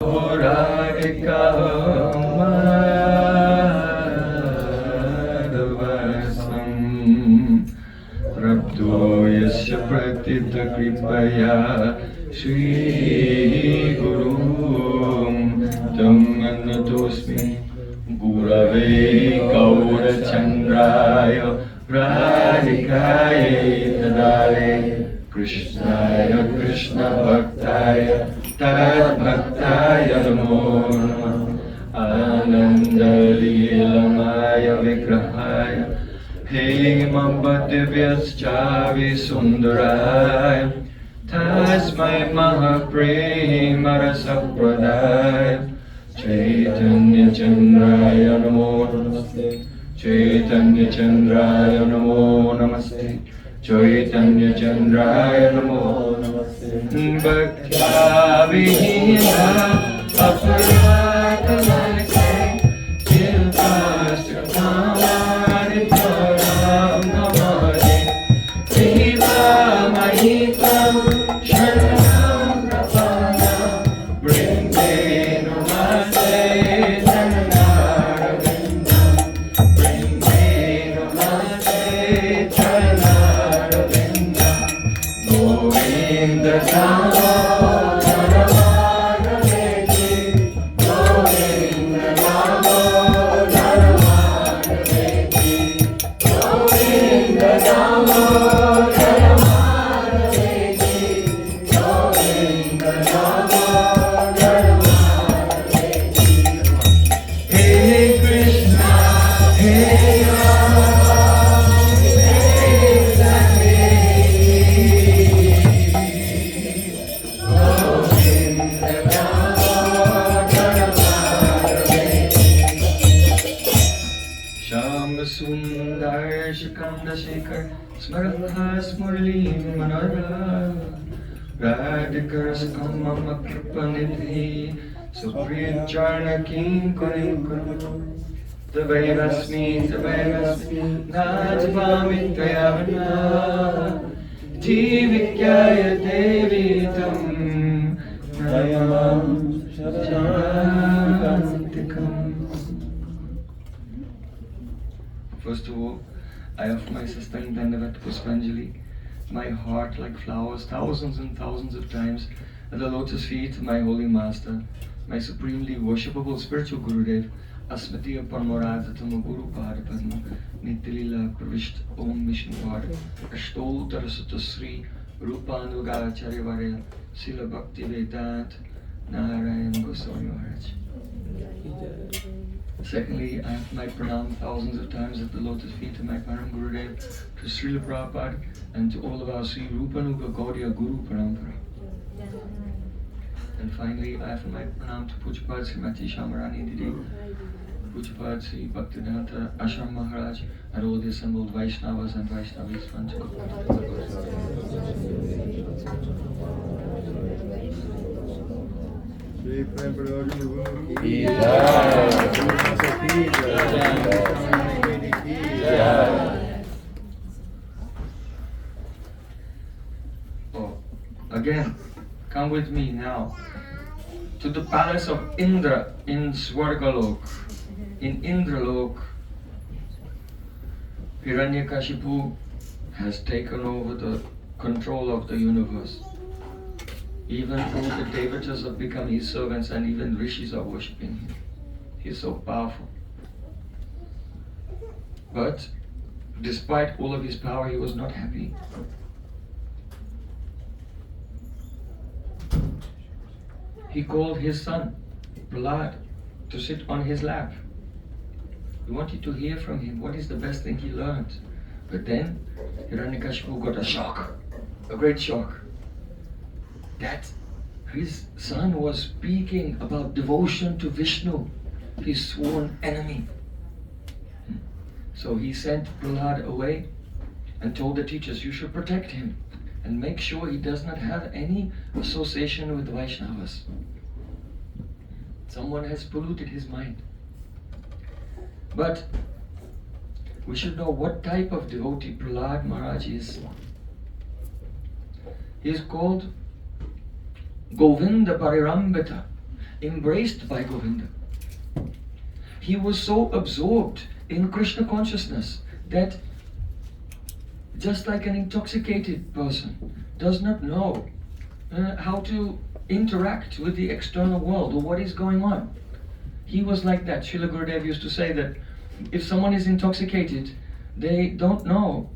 Radhika Madhavasam Prabhu Yasya Pratita Kripaya Shri Guru Tammanatosmi Gurave Gaura Chandraya Radhikaya Tadale Krishnaya Krishna Bhaktaya Tad Bhaktaya Namo Namah Ananda Leelamaya Vigrahaya Hemambadivyaschavi Sundaraya Tasmai Mahapremarasa Pradaya Chaitanya Chandraya Namo Namaste Chaitanya Chandraya Namo Namaste Chaitanya Chandraya Namo Namaste Bhaktya Vihina Aparadhanase Tilpasya Kamari Param Namade Deva Mahikam Sharanam Prapana Brinde Namaste Charanaravinda Brinde Namaste Charanaravinda Govinda Damodara Madhaveki Govinda Damodara Madhaveki Govinda Damodara Madhaveki Govinda Damodara Madhaveki Hey Krishna, Hey Rama, Hey Sati Govinda Damodara Madhaveki Shama Sundar Shikanda Shekhar Smaratha Smurli Manara Radhika Raskamama Kripanidhi Supriya Charna Kinkari Tavairasmi Najvami Tayavana Jivikyaya Devi Tam Nayam Sharantikam. First of all, I offer my sustained Dandavat Puspanjali, my heart like flowers, thousands and thousands of times at the lotus feet of my holy master, my supremely worshipable spiritual Gurudev, Asmatiya Paramoradhatama Guru Pada Padma, Nitilila Pravisht Om Vishnu Pada, Ashtotara Sutta Sri Rupanuga Acharya Varya, Sila Bhakti Vedant, Narayan Goswami Maharaj. Secondly, I have my pranam thousands of times at the lotus feet of my Param Gurudev, to Srila Prabhupada, and to all of our Sri Rupanuga Gaudiya Guru Parampara. And finally, I have my pranam to Pujapad Srimati Shamarani Didi, Pujapad Sri Bhaktivedanta Ashram Maharaj, and all the assembled Vaishnavas and Vaishnavis. Shri Prem Prayojan Ki Jai. Oh, again, come with me now to the palace of Indra in Swargalok. In Indralok, Hiranyakashipu has taken over the control of the universe. Even though the devatas have become his servants and even rishis are worshipping him. He is so powerful. But despite all of his power, he was not happy. He called his son, Prahlad, to sit on his lap. He wanted to hear from him what is the best thing he learned. But then Hiranyakashipu got a shock, a great shock, that his son was speaking about devotion to Vishnu, his sworn enemy. So he sent Prahlad away and told the teachers, you should protect him and make sure he does not have any association with Vaishnavas. Someone has polluted his mind. But we should know what type of devotee Prahlad Maharaj is. He is called Govinda Parirambita, embraced by Govinda. He was so absorbed in Krishna consciousness that just like an intoxicated person does not know how to interact with the external world or what is going on. He was like that. Srila Gurudev used to say that if someone is intoxicated, they don't know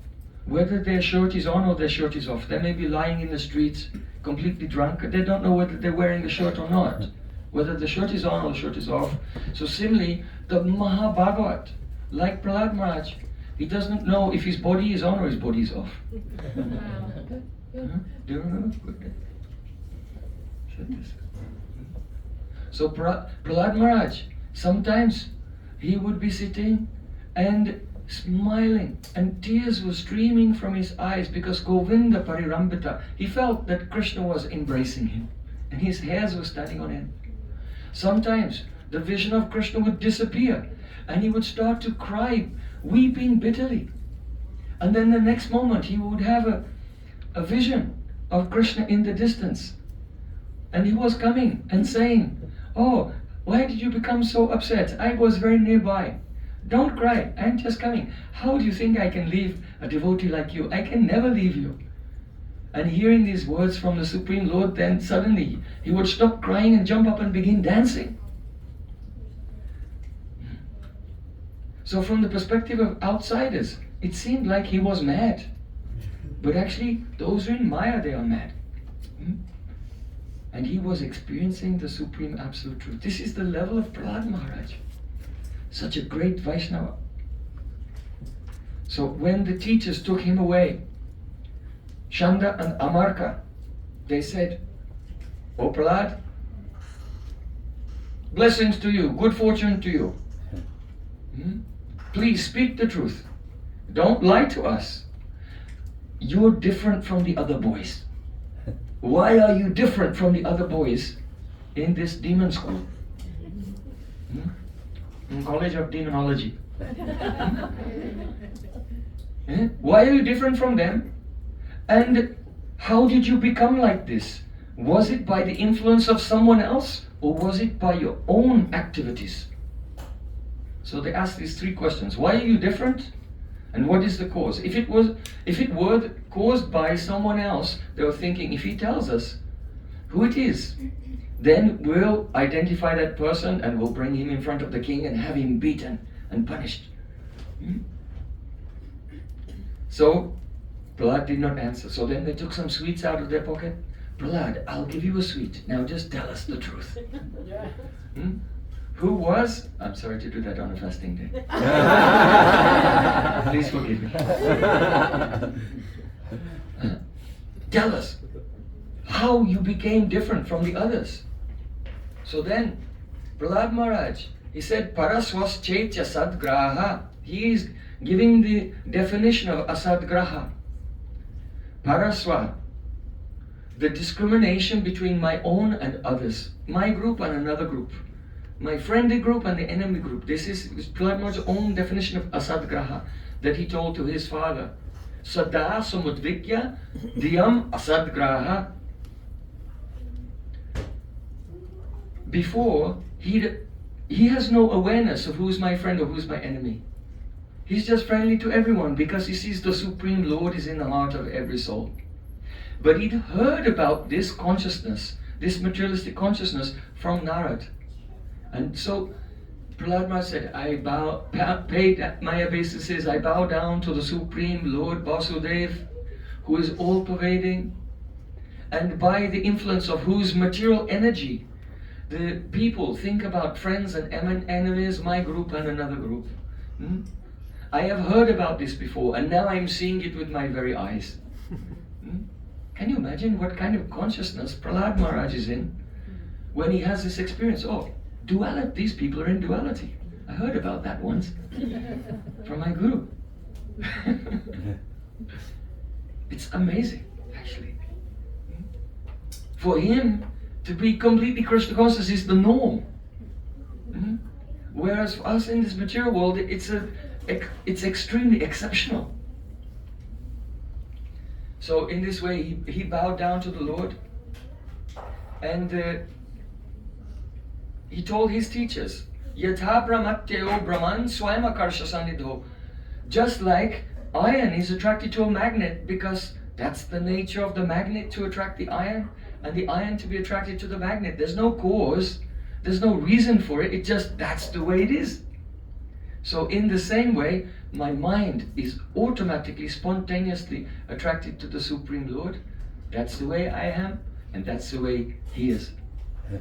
whether their shirt is on or their shirt is off. They may be lying in the streets completely drunk. They don't know whether they're wearing the shirt or not, whether the shirt is on or the shirt is off. So similarly, the Mahabhagavat, like Prahlad Maharaj, he doesn't know if his body is on or his body is off. Do you remember? So Prahlad Maharaj, sometimes he would be sitting and smiling, and tears were streaming from his eyes because Govinda Parirambita, he felt that Krishna was embracing him and his hairs were standing on end. Sometimes the vision of Krishna would disappear and he would start to cry, weeping bitterly. And then the next moment he would have a vision of Krishna in the distance. And he was coming and saying, "Oh, why did you become so upset? I was very nearby. Don't cry, I'm just coming. How do you think I can leave a devotee like you? I can never leave you." And hearing these words from the Supreme Lord, then suddenly he would stop crying and jump up and begin dancing. So from the perspective of outsiders, it seemed like he was mad. But actually, those who are in Maya, they are mad. And he was experiencing the Supreme Absolute Truth. This is the level of Prahlad Maharaj. Such a great Vaishnava. So when the teachers took him away, Shanda and Amarka, they said, "Oh Prahlad, blessings to you, good fortune to you. Please speak the truth. Don't lie to us. You're different from the other boys. Why are you different from the other boys in this demon school? In College of Demonology. Why are you different from them? And how did you become like this? Was it by the influence of someone else, or was it by your own activities?" So they asked these three questions. Why are you different? And what is the cause? If it were caused by someone else, they were thinking, if he tells us who it is, then we'll identify that person and we'll bring him in front of the king and have him beaten and punished. So Prahlad did not answer. So then they took some sweets out of their pocket. "Prahlad, I'll give you a sweet. Now just tell us the truth." Who was? I'm sorry to do that on a fasting day. Please forgive me. Tell us how you became different from the others. So then, Prahlad Maharaj, he said, "Paraswas chetya sadgraha." He is giving the definition of asadgraha. Paraswa, the discrimination between my own and others, my group and another group, my friendly group and the enemy group. This is Prahlad Maharaj's own definition of asadgraha that he told to his father. Sada samudvikya diyam asadgraha. Before, he has no awareness of who's my friend or who's my enemy. He's just friendly to everyone because he sees the Supreme Lord is in the heart of every soul. But he'd heard about this consciousness, this materialistic consciousness from Narad. And so Prahlad Maharaj said, I paid my obeisances, I bow down to the Supreme Lord Vasudev, who is all-pervading, and by the influence of whose material energy the people think about friends and enemies, my group and another group. I have heard about this before, and now I'm seeing it with my very eyes. Can you imagine what kind of consciousness Prahlad Maharaj is in when he has this experience? Oh, duality, these people are in duality. I heard about that once from my guru. It's amazing, actually. For him to be completely Krishna conscious is the norm. Whereas for us in this material world, it's extremely exceptional. So in this way, he bowed down to the Lord, and he told his teachers, Yatha brahmatyeo brahman swayam akarsha sanidho. Just like iron is attracted to a magnet because that's the nature of the magnet, to attract the iron, and the iron to be attracted to the magnet. There's no cause, there's no reason for it, that's the way it is. So in the same way, my mind is automatically, spontaneously attracted to the Supreme Lord. That's the way I am, and that's the way He is. Yeah.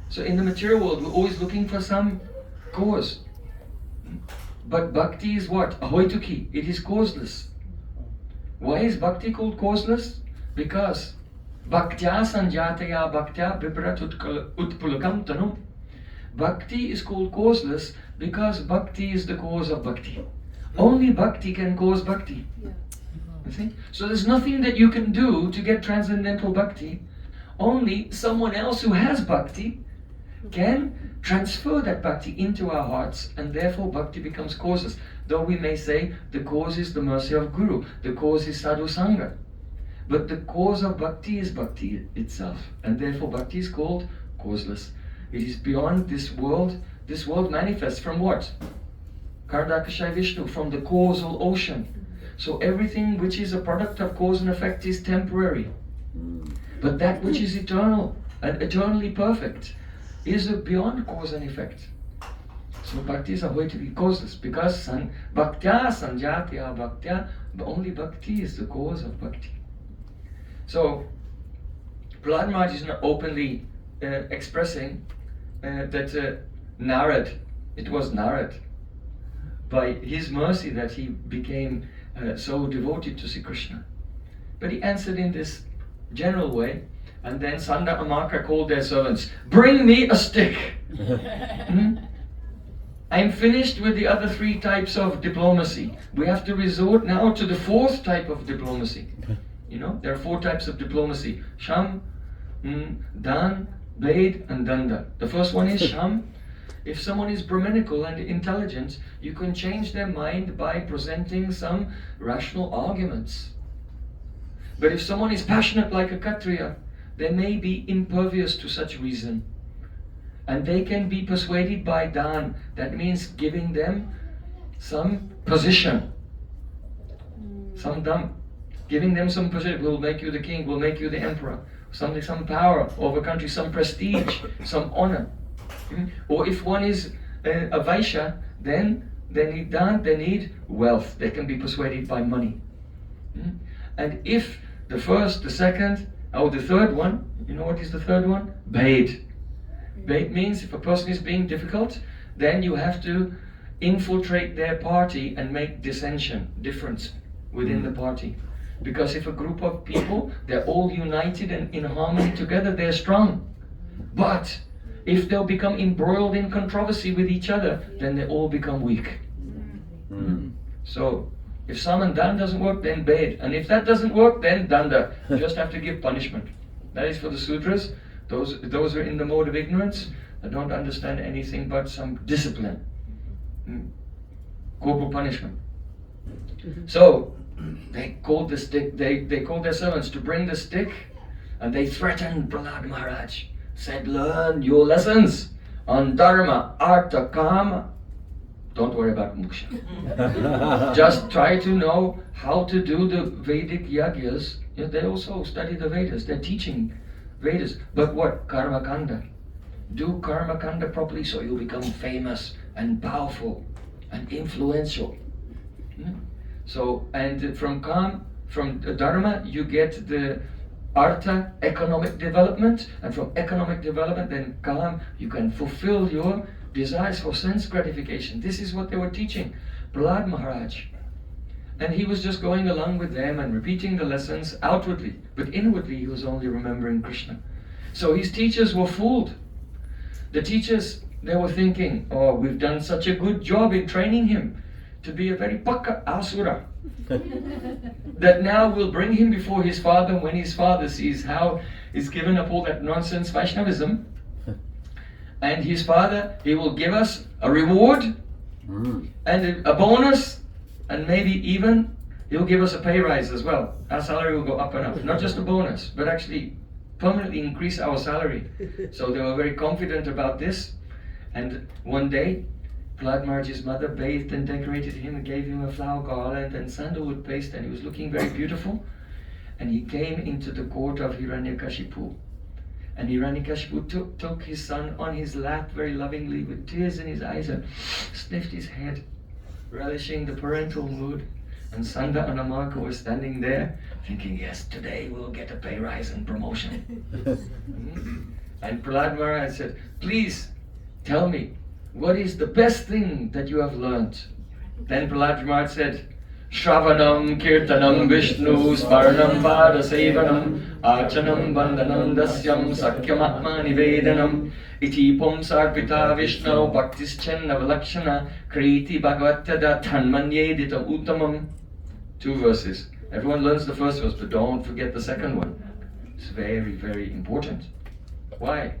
So in the material world, we're always looking for some cause. But bhakti is what? Ahoituki. It is causeless. Why is bhakti called causeless? Because bhaktya sanjataya bhaktya vibrat utpulakam tanum. Bhakti is called causeless because bhakti is the cause of bhakti. Only bhakti can cause bhakti. You see? So there's nothing that you can do to get transcendental bhakti. Only someone else who has bhakti can transfer that bhakti into our hearts, and therefore bhakti becomes causeless. Though we may say the cause is the mercy of Guru, the cause is sadhu sangha. But the cause of bhakti is bhakti itself, and therefore bhakti is called causeless. It is beyond this world. This world manifests from what? Kardakashai Vishnu, from the causal ocean. So everything which is a product of cause and effect is temporary. But that which is eternal and eternally perfect is beyond cause and effect. So bhakti is going to be causeless because bhaktya sanjatya bhaktya, only bhakti is the cause of bhakti. So Prahlad Maharaj is not openly expressing that Narad, it was Narad, by his mercy that he became so devoted to Sri Krishna. But he answered in this general way, and then Sanda Amaka called their servants, bring me a stick. I'm finished with the other three types of diplomacy. We have to resort now to the fourth type of diplomacy. You know, there are four types of diplomacy: Sham, Dan, Vaid, and Danda. The first one is Sham. If someone is Brahminical and intelligent, you can change their mind by presenting some rational arguments. But if someone is passionate like a Kshatriya, they may be impervious to such reason. And they can be persuaded by Dan. That means giving them some position. Some dam. Giving them some position. We'll make you the king, we'll make you the emperor. Some power over country, some prestige, some honor. Or if one is a Vaishya, then they need Dan, they need wealth. They can be persuaded by money. And if the first, the second, or the third one, you know what is the third one? Vaid. Vaid means if a person is being difficult, then you have to infiltrate their party and make dissension, difference within the party. Because if a group of people, they're all united and in harmony together, they're strong. But if they'll become embroiled in controversy with each other, then they all become weak. So if Sam and Dan doesn't work, then Vaid. And if that doesn't work, then Danda. You just have to give punishment. That is for the sutras. Those who are in the mode of ignorance, that don't understand anything but some discipline. Corporal punishment. So they called the stick, they called their servants to bring the stick, and they threatened Prahlad Maharaj. Said, learn your lessons on Dharma, Artha, Kama. Don't worry about Moksha. Just try to know how to do the Vedic yagyas. They also study the Vedas. They're teaching Vedas. But what? Karma Kanda. Do Karma Kanda properly so you'll become famous and powerful and influential. So, and from Dharma, you get the Artha, economic development, and from economic development, then Kalam, you can fulfill your desires for sense gratification. This is what they were teaching Prahlad Maharaj. And he was just going along with them and repeating the lessons outwardly, but inwardly he was only remembering Krishna. So his teachers were fooled. The teachers, they were thinking, oh, we've done such a good job in training him to be a very pakka asura. That now we'll bring him before his father. When his father sees how he's given up all that nonsense Vaishnavism, and his father, he will give us a reward and a bonus, and maybe even he'll give us a pay rise as well. Our salary will go up and up. Not just a bonus, but actually permanently increase our salary. So they were very confident about this. And one day, Prahlad Maharaj's mother bathed and decorated him and gave him a flower garland and sandalwood paste, and he was looking very beautiful. And he came into the court of Hiranyakashipu. And Hiranyakashipu took his son on his lap very lovingly with tears in his eyes and sniffed his head, relishing the parental mood. And Sanda and Amarka were standing there thinking, yes, today we'll get a pay rise and promotion. And Prahlad Maharaj said, please tell me, what is the best thing that you have learned? Then Prahlad Maharaj said, Shravanam, Kirtanam, Vishnu, Smaranam, Padasevanam, Archanam, Vandanam, Dasyam, Sakyam, Nivedanam, Iti Pumsarpita Vishnu, Bhaktischenna Valakshana, Kriti Bhagavatada, Tanmanyedita Uttamam. 2 verses. Everyone learns the first verse, but don't forget the second one. It's very, very important. Why?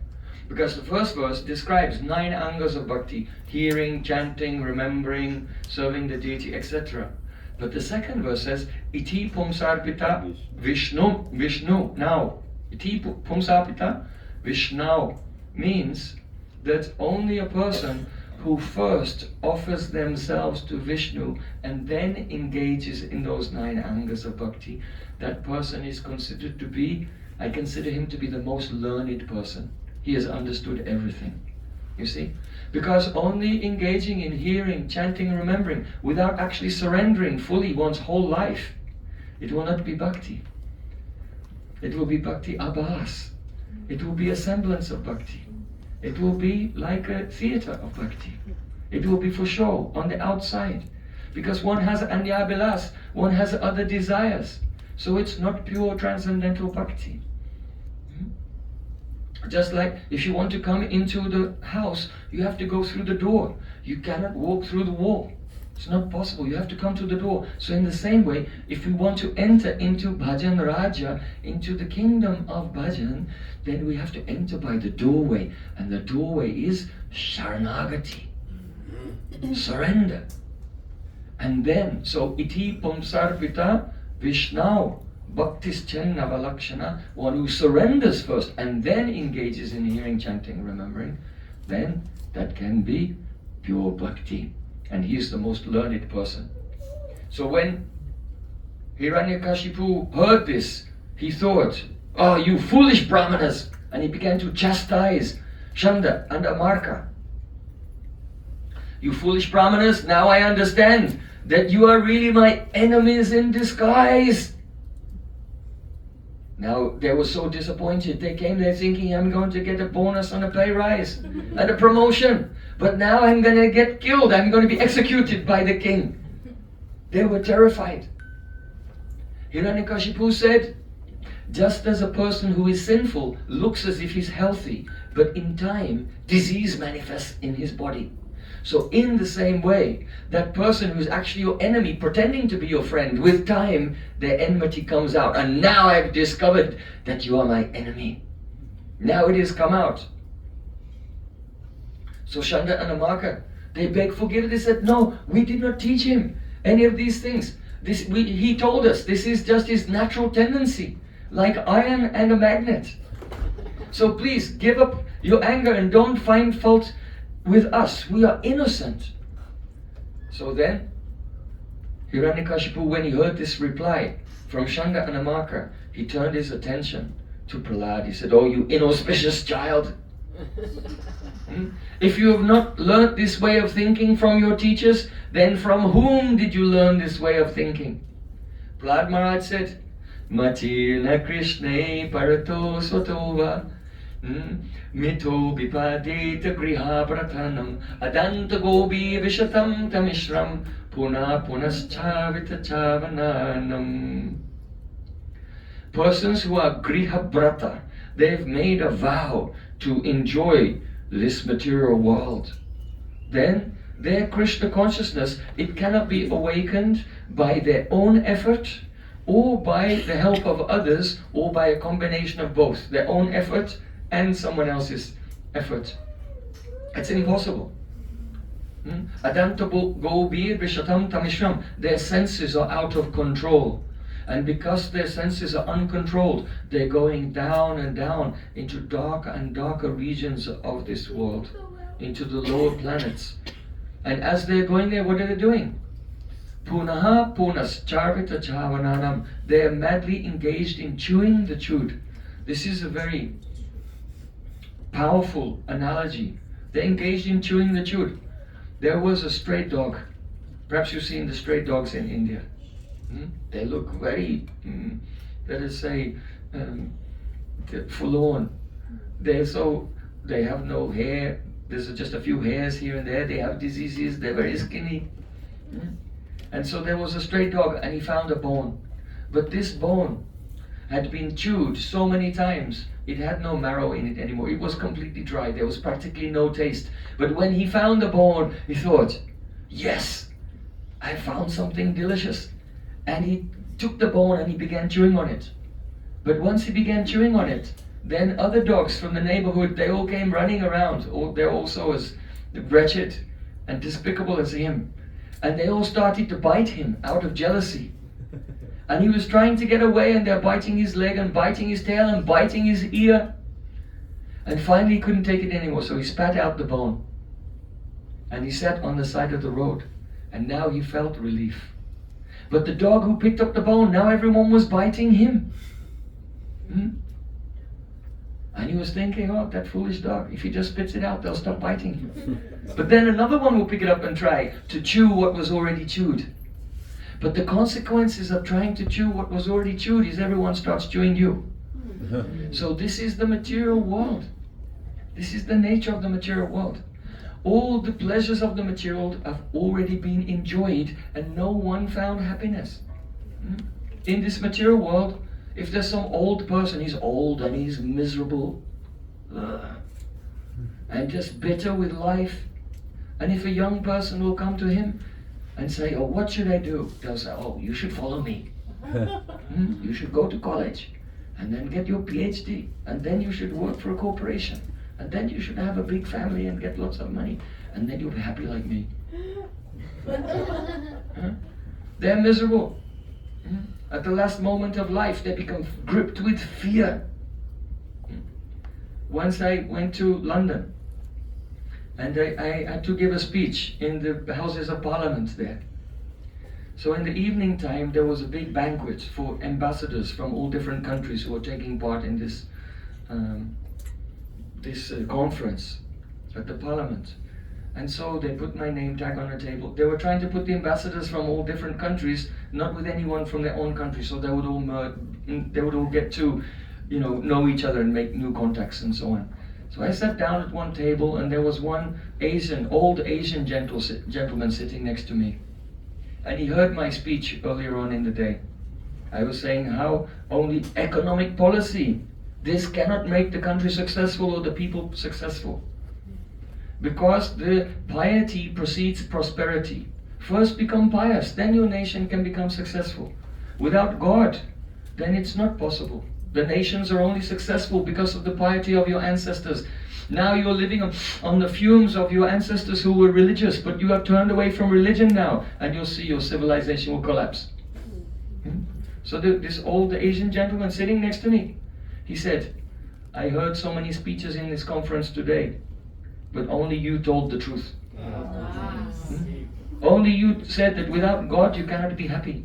Because the first verse describes 9 angas of bhakti: hearing, chanting, remembering, serving the deity, etc. But the second verse says, Iti Pumsarpita Vishnu. Now, Iti Pumsarpita Vishnu means that only a person who first offers themselves to Vishnu and then engages in those 9 angas of bhakti, that person is considered to be, I consider him to be the most learned person. He has understood everything. You see? Because only engaging in hearing, chanting and remembering without actually surrendering fully one's whole life, it will not be bhakti. It will be bhakti abhas. It will be a semblance of bhakti. It will be like a theater of bhakti. It will be for show, on the outside. Because one has anya-bilas, one has other desires. So it's not pure transcendental bhakti. Just like if you want to come into the house, you have to go through the door. You cannot walk through the wall. It's not possible. You have to come to the door. So in the same way, if we want to enter into Bhajan Raja, into the kingdom of Bhajan, then we have to enter by the doorway. And the doorway is Sharanagati. Surrender. And then, so Iti Pumsarpita Vishnu. Bhaktischenna Valakshana, one who surrenders first and then engages in hearing, chanting, remembering, then that can be pure bhakti. And he is the most learned person. So when Hiranyakashipu heard this, he thought, oh, you foolish brahmanas! And he began to chastise Chanda and Amarka. You foolish brahmanas, now I understand that you are really my enemies in disguise. Now they were so disappointed. They came there thinking, I'm going to get a bonus on a pay rise and a promotion. But now I'm going to get killed. I'm going to be executed by the king. They were terrified. Hiranyakashipu said, just as a person who is sinful looks as if he's healthy, but in time disease manifests in his body. So in the same way, that person who's actually your enemy, pretending to be your friend, with time, their enmity comes out. And now I've discovered that you are my enemy. Now it has come out. So Chanda and Amarka, they begged forgiveness. They said, no, we did not teach him any of these things. He told us this is just his natural tendency, like iron and a magnet. So please give up your anger and don't find fault with us. We are innocent. So then, Hiranyakashipu, when he heard this reply from Chanda and Amarka, he turned his attention to Prahlad. He said, oh, you inauspicious child. If you have not learnt this way of thinking from your teachers, then from whom did you learn this way of thinking? Prahlad Maharaj said, Matirna Krishne Parato Sotova Mito Bipadeta Griha Prathanam Adanta Gobi Vishatam Tamishram Puna Punaschavita Chavananam. Persons who are Griha Brata, they've made a vow to enjoy this material world. Then their Krishna consciousness, it cannot be awakened by their own effort or by the help of others or by a combination of both, their own effort and someone else's effort. It's impossible. Adanta Gobir Vishatam Tamishram. Their senses are out of control. And because their senses are uncontrolled, they're going down and down into darker and darker regions of this world, into the lower planets. And as they're going there, what are they doing? Punaha punas charvita chavananam. They are madly engaged in chewing the chewed. This is a very powerful analogy. They're engaged in chewing the chewed. There was a stray dog. Perhaps you've seen the stray dogs in India. They look very, let us say, forlorn. They have no hair. There's just a few hairs here and there. They have diseases. They're very skinny. And so there was a stray dog, and he found a bone. But this bone had been chewed so many times, it had no marrow in it anymore. It was completely dry. There was practically no taste. But when he found the bone, he thought, yes, I found something delicious. And he took the bone and he began chewing on it. But once he began chewing on it, then other dogs from the neighborhood, they all came running around. They're also as wretched and despicable as him. And they all started to bite him out of jealousy. And he was trying to get away, and they're biting his leg and biting his tail and biting his ear. And finally he couldn't take it anymore, so he spat out the bone. And he sat on the side of the road. And now he felt relief. But the dog who picked up the bone, now everyone was biting him. And he was thinking, oh, that foolish dog, if he just spits it out, they'll stop biting him. But then another one will pick it up and try to chew what was already chewed. But the consequences of trying to chew what was already chewed is everyone starts chewing you. So this is the material world. This is the nature of the material world. All the pleasures of the material world have already been enjoyed, and no one found happiness. In this material world, if there's some old person, he's old and he's miserable and just bitter with life. And if a young person will come to him and say, oh, what should I do? They'll say, oh, you should follow me. You should go to college and then get your PhD, and then you should work for a corporation, and then you should have a big family and get lots of money, and then you'll be happy like me. They're miserable. At the last moment of life, they become gripped with fear. Once I went to London, and I had to give a speech in the Houses of Parliament there. So in the evening time, there was a big banquet for ambassadors from all different countries who were taking part in this conference at the Parliament. And so they put my name tag on the table. They were trying to put the ambassadors from all different countries, not with anyone from their own country, so they would all get to, know each other and make new contacts and so on. So I sat down at one table, and there was one old Asian gentleman sitting next to me. And he heard my speech earlier on in the day. I was saying how only economic policy, this cannot make the country successful or the people successful. Because the piety precedes prosperity. First become pious, then your nation can become successful. Without God, then it's not possible. The nations are only successful because of the piety of your ancestors. Now you're living on the fumes of your ancestors who were religious, but you have turned away from religion now, and you'll see your civilization will collapse. So this old Asian gentleman sitting next to me, he said, I heard so many speeches in this conference today, but only you told the truth. Only you said that without God you cannot be happy.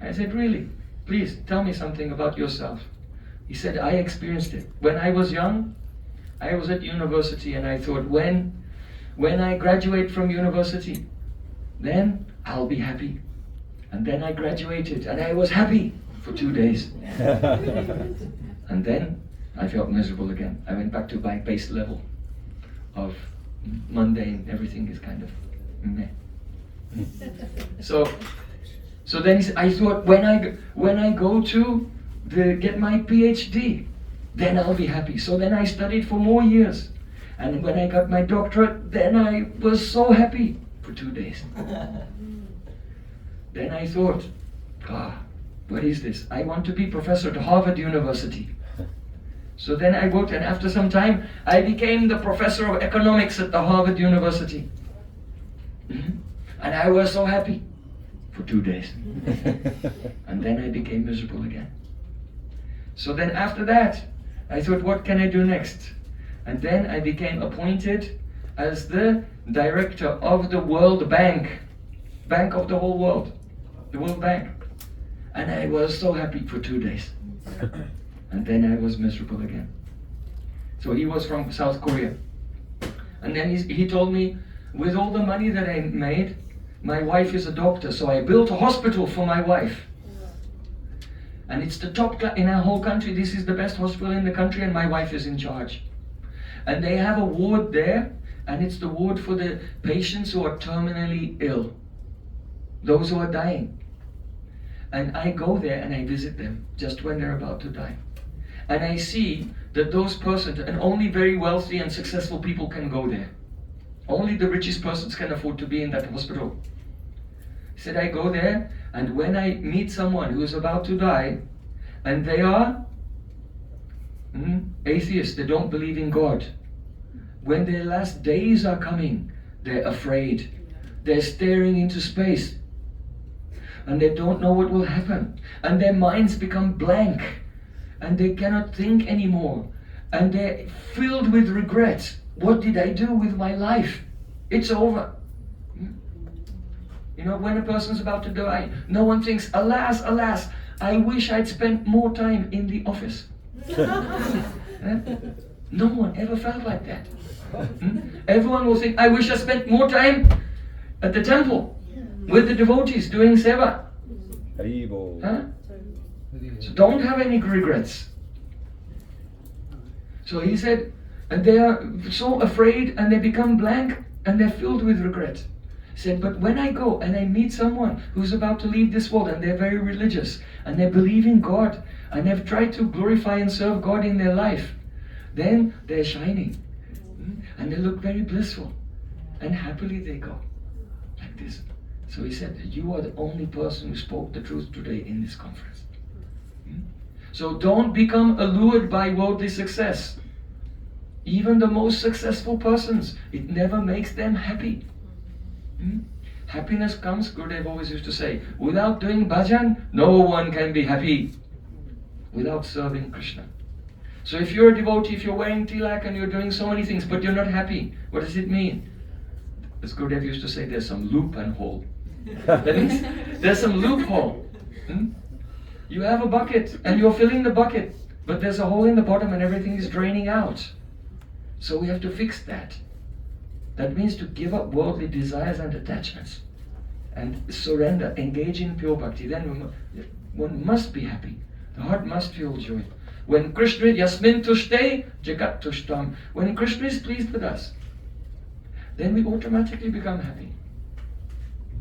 I said, really? Please tell me something about yourself. He said, I experienced it. When I was young, I was at university, and I thought, when I graduate from university, then I'll be happy. And then I graduated, and I was happy for 2 days. And then I felt miserable again. I went back to my base level of mundane. Everything is kind of meh. So then I thought, when I go to get my PhD, then I'll be happy. So then I studied for more years. And when I got my doctorate, then I was so happy for 2 days. Then I thought, what is this? I want to be professor at Harvard University. So then I worked, and after some time, I became the professor of economics at the Harvard University. And I was so happy for 2 days. And then I became miserable again. So then after that, I thought, what can I do next? And then I became appointed as the director of the World Bank, bank of the whole world, the World Bank. And I was so happy for 2 days. And then I was miserable again. So he was from South Korea. And then he told me, with all the money that I made, my wife is a doctor, so I built a hospital for my wife. And it's the top in our whole country. This is the best hospital in the country, and my wife is in charge. And they have a ward there, and it's the ward for the patients who are terminally ill, those who are dying. And I go there and I visit them just when they're about to die. And I see that those persons, and only very wealthy and successful people can go there. Only the richest persons can afford to be in that hospital. He said, I go there, and when I meet someone who is about to die, and they are atheists, they don't believe in God. When their last days are coming, they're afraid. They're staring into space. And they don't know what will happen. And their minds become blank. And they cannot think anymore. And they're filled with regret. What did I do with my life? It's over. You know, when a person's about to die, no one thinks, alas, alas, I wish I'd spent more time in the office. No one ever felt like that. Everyone will think, I wish I spent more time at the temple with the devotees doing seva. Huh? So don't have any regrets. So he said, and they are so afraid and they become blank and they're filled with regret. He said, but when I go and I meet someone who's about to leave this world and they're very religious and they believe in God and they've tried to glorify and serve God in their life, then they're shining and they look very blissful and happily they go like this. So he said, you are the only person who spoke the truth today in this conference. So don't become allured by worldly success. Even the most successful persons, it never makes them happy. Happiness comes, Gurudev always used to say, without doing bhajan, no one can be happy without serving Krishna. So if you're a devotee, if you're wearing tilak and you're doing so many things, but you're not happy, what does it mean? As Gurudev used to say, there's some loop and hole. That means there's some loophole. You have a bucket and you're filling the bucket, but there's a hole in the bottom and everything is draining out. So we have to fix that. That means to give up worldly desires and attachments and surrender, engage in pure bhakti. Then one must be happy. The heart must feel joy. When Krishna, yasmin tushte, jagat tushtam. When Krishna is pleased with us, then we automatically become happy.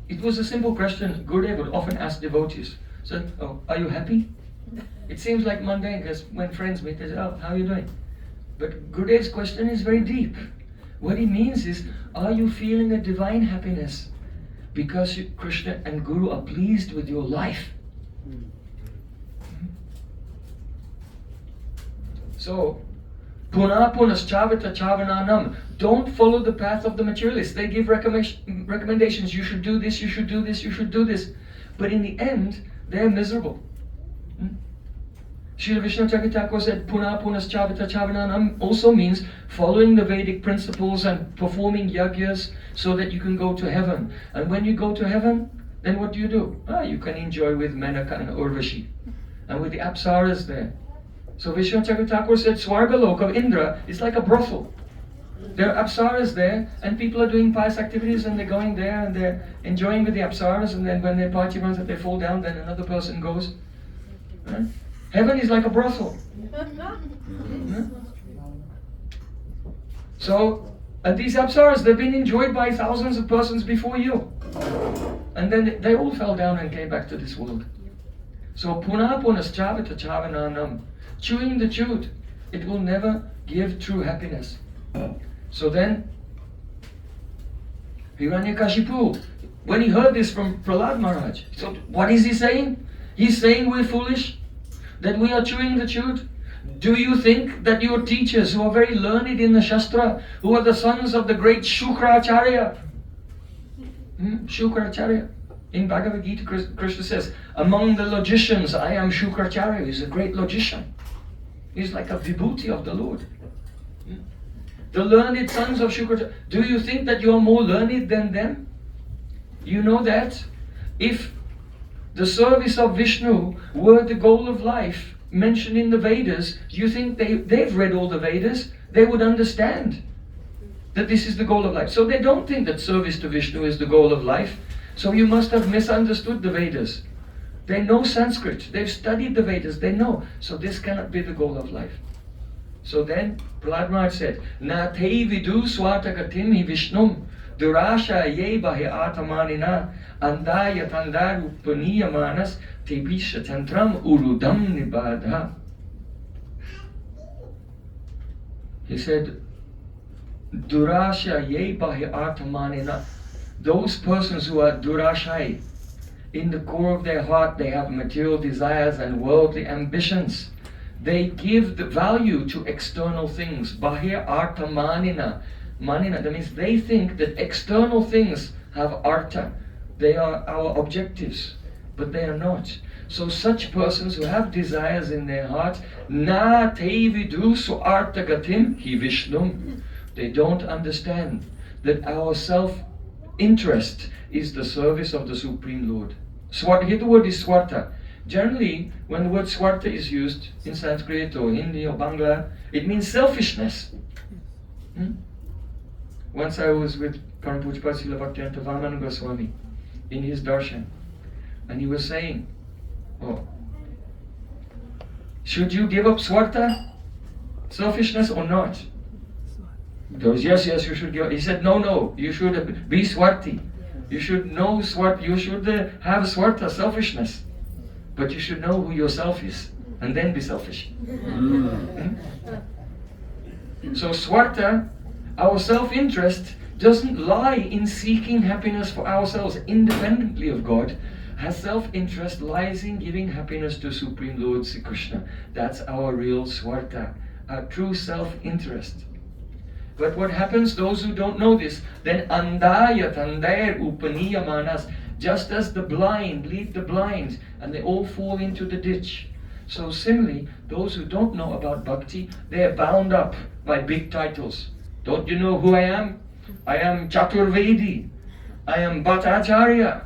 It was a simple question Gurudev would often ask devotees. So, oh, are you happy? It seems like mundane, because when friends meet, they say, oh, how are you doing? But Gurudev's question is very deep. What he means is, are you feeling a divine happiness because Krishna and Guru are pleased with your life? So, Puna punaschavita chavananam. Don't follow the path of the materialists. They give recommendations. You should do this, you should do this, you should do this. But in the end, they're miserable. Srila Vishnu Thakur said, Puna punaschavita chavananam also means following the Vedic principles and performing yajnas so that you can go to heaven. And when you go to heaven, then what do? You can enjoy with Menaka and Urvashi and with the Apsaras there. So Vishnu Thakur said, Swargalok of Indra is like a brothel. There are Apsaras there, and people are doing pious activities, and they're going there, and they're enjoying with the Apsaras, and then when their party runs out, they fall down, then another person goes. Right? Heaven is like a brothel. So, and these Apsaras, they've been enjoyed by thousands of persons before you. And then they all fell down and came back to this world. So, Puna punaschavita chavananam. Chewing the chewed, it will never give true happiness. So then, Hiranyakashipu, when he heard this from Prahlad Maharaj, he thought, what is he saying? He's saying we're foolish, that we are chewing the chewed. Do you think that your teachers who are very learned in the Shastra, who are the sons of the great Shukracharya, In Bhagavad Gita, Krishna says, among the logicians, I am Shukracharya. He's a great logician. He's like a vibhuti of the Lord. The learned sons of Shukracharya. Do you think that you are more learned than them? You know that if the service of Vishnu were the goal of life mentioned in the Vedas, do you think they've read all the Vedas? They would understand that this is the goal of life. So they don't think that service to Vishnu is the goal of life. So you must have misunderstood the Vedas. They know Sanskrit. They've studied the Vedas. They know. So this cannot be the goal of life. So then Prahlad Maharaj said, Na te vidu swatagatim hi Vishnum durasha ye bahi atamanina andaya tandaru paniyamanas te bisha tantram urudam nibadha. He said, Durasha ye bahi atamanina. Those persons who are durashai, in the core of their heart they have material desires and worldly ambitions. They give the value to external things. Bahir artha manina. Manina, that means they think that external things have artha. They are our objectives, but they are not. So such persons who have desires in their heart, na te vidu su artha gatim hi Vishnum. They don't understand that our self-interest is the service of the Supreme Lord. Here the word is swarta. Generally, when the word swarta is used in Sanskrit or Hindi or Bangla, it means selfishness. Once I was with Param Pujyapad Srila Bhaktivedanta Vamana Goswami in his darshan, and he was saying, should you give up swarta, selfishness, or not? He goes, yes, you should give up. He said, no, you should be swarti. You should know swarta. You should have swarta, selfishness. But you should know who yourself is, and then be selfish. So swarta, our self-interest, doesn't lie in seeking happiness for ourselves independently of God. Our self-interest lies in giving happiness to Supreme Lord Sri Krishna. That's our real swarta, our true self-interest. But what happens, those who don't know this, then andaya tandair upaniyamanas, just as the blind lead the blind, and they all fall into the ditch. So similarly, those who don't know about bhakti, they are bound up by big titles. Don't you know who I am? I am Chaturvedi. I am Bhattacharya.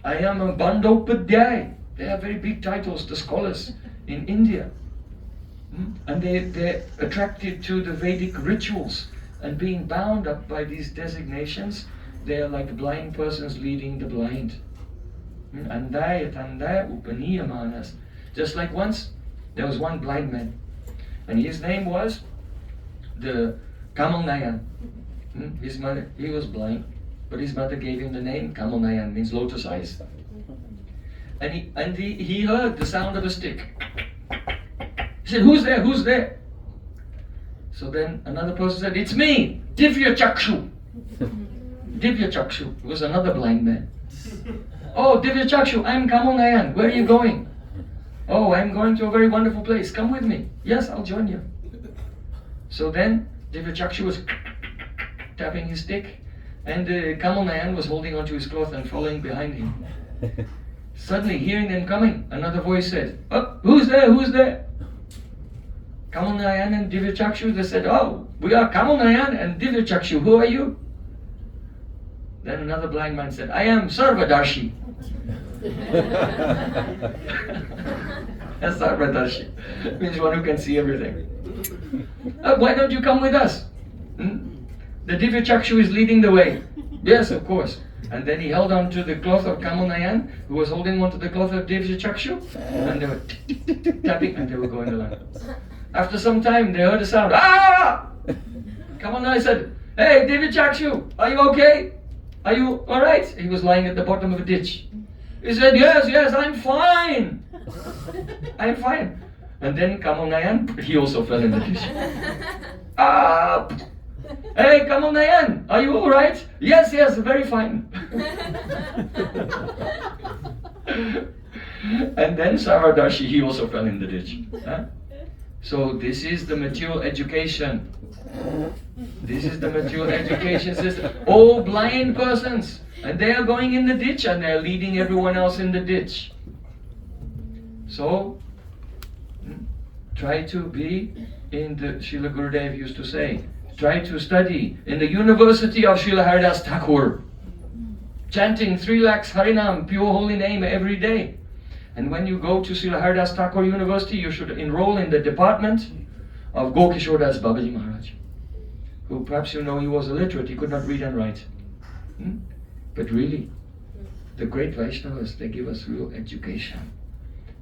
I am a Bandopadhyay. They have very big titles, the scholars in India. And they're attracted to the Vedic rituals, and being bound up by these designations, they are like blind persons leading the blind. Andaya tandaya upaniyamanas. Just like once, there was one blind man, and his name was the Kamal Nayan. His mother, he was blind, but his mother gave him the name Kamal Nayan, means lotus eyes. And he heard the sound of a stick. He said, who's there? Who's there? So then another person said, it's me, Divya Chakshu. Divya Chakshu was another blind man. Oh, Divya Chakshu, I'm Kamal Nayan. Where are you going? Oh, I'm going to a very wonderful place. Come with me. Yes, I'll join you. So then Divya Chakshu was tapping his stick, and Kamal Nayan was holding onto his cloth and following behind him. Suddenly, hearing them coming, another voice said, oh, who's there? Who's there? Kamal Nayan and Divya Chakshu, they said, oh, we are Kamal Nayan and Divya Chakshu. Who are you? Then another blind man said, I am Sarvadarshi. That's Sarvadarshi. Means one who can see everything. Why don't you come with us? The Divya Chakshu is leading the way. Yes, of course. And then he held on to the cloth of Kamal Nayan, who was holding on to the cloth of Divya Chakshu, and they were tapping, and they were going along. After some time, they heard a sound. Ah! Kamal Nayan said, hey, Divya Chakshu, are you okay? Are you alright? He was lying at the bottom of a ditch. He said, yes, I'm fine. I'm fine. And then Kamal Nayan, he also fell in the ditch. Ah! Hey, Kamal Nayan, are you alright? Yes, very fine. And then Sarvadarshi, he also fell in the ditch. So this is the mature education. This is the mature education system. All blind persons, and they are going in the ditch and they are leading everyone else in the ditch. So try to be in the, Srila Gurudev used to say, try to study in the University of Srila Haridas Thakur, chanting 3 lakhs Harinam, pure holy name every day. And when you go to Srila Haridas Thakur University, you should enroll in the department of Gokishodas Babaji Maharaj, who perhaps you know he was illiterate, he could not read and write. But really, the great Vaishnavas, they give us real education.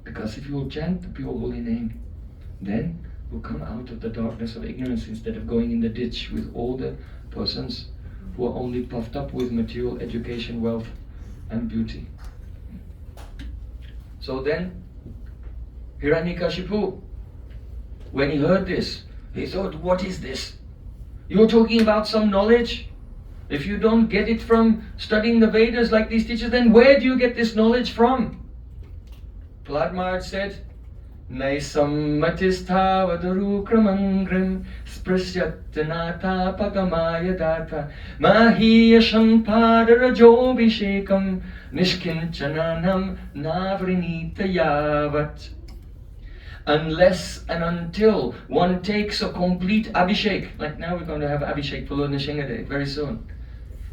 Because if you will chant the pure holy name, then we'll come out of the darkness of ignorance instead of going in the ditch with all the persons who are only puffed up with material education, wealth and beauty. So then, Hiranyakashipu, when he heard this, he thought, what is this? You're talking about some knowledge? If you don't get it from studying the Vedas like these teachers, then where do you get this knowledge from? Prahlad Maharaj said, Nṛsiṃhateva kramangrim sprasyatanata pagamaya data mahiyasham padarajobhishekam nishkinchananam navrinita yavat. Unless and until one takes a complete abhishek, like now we're going to have abhishek for Lord Nṛsiṃhadeva very soon.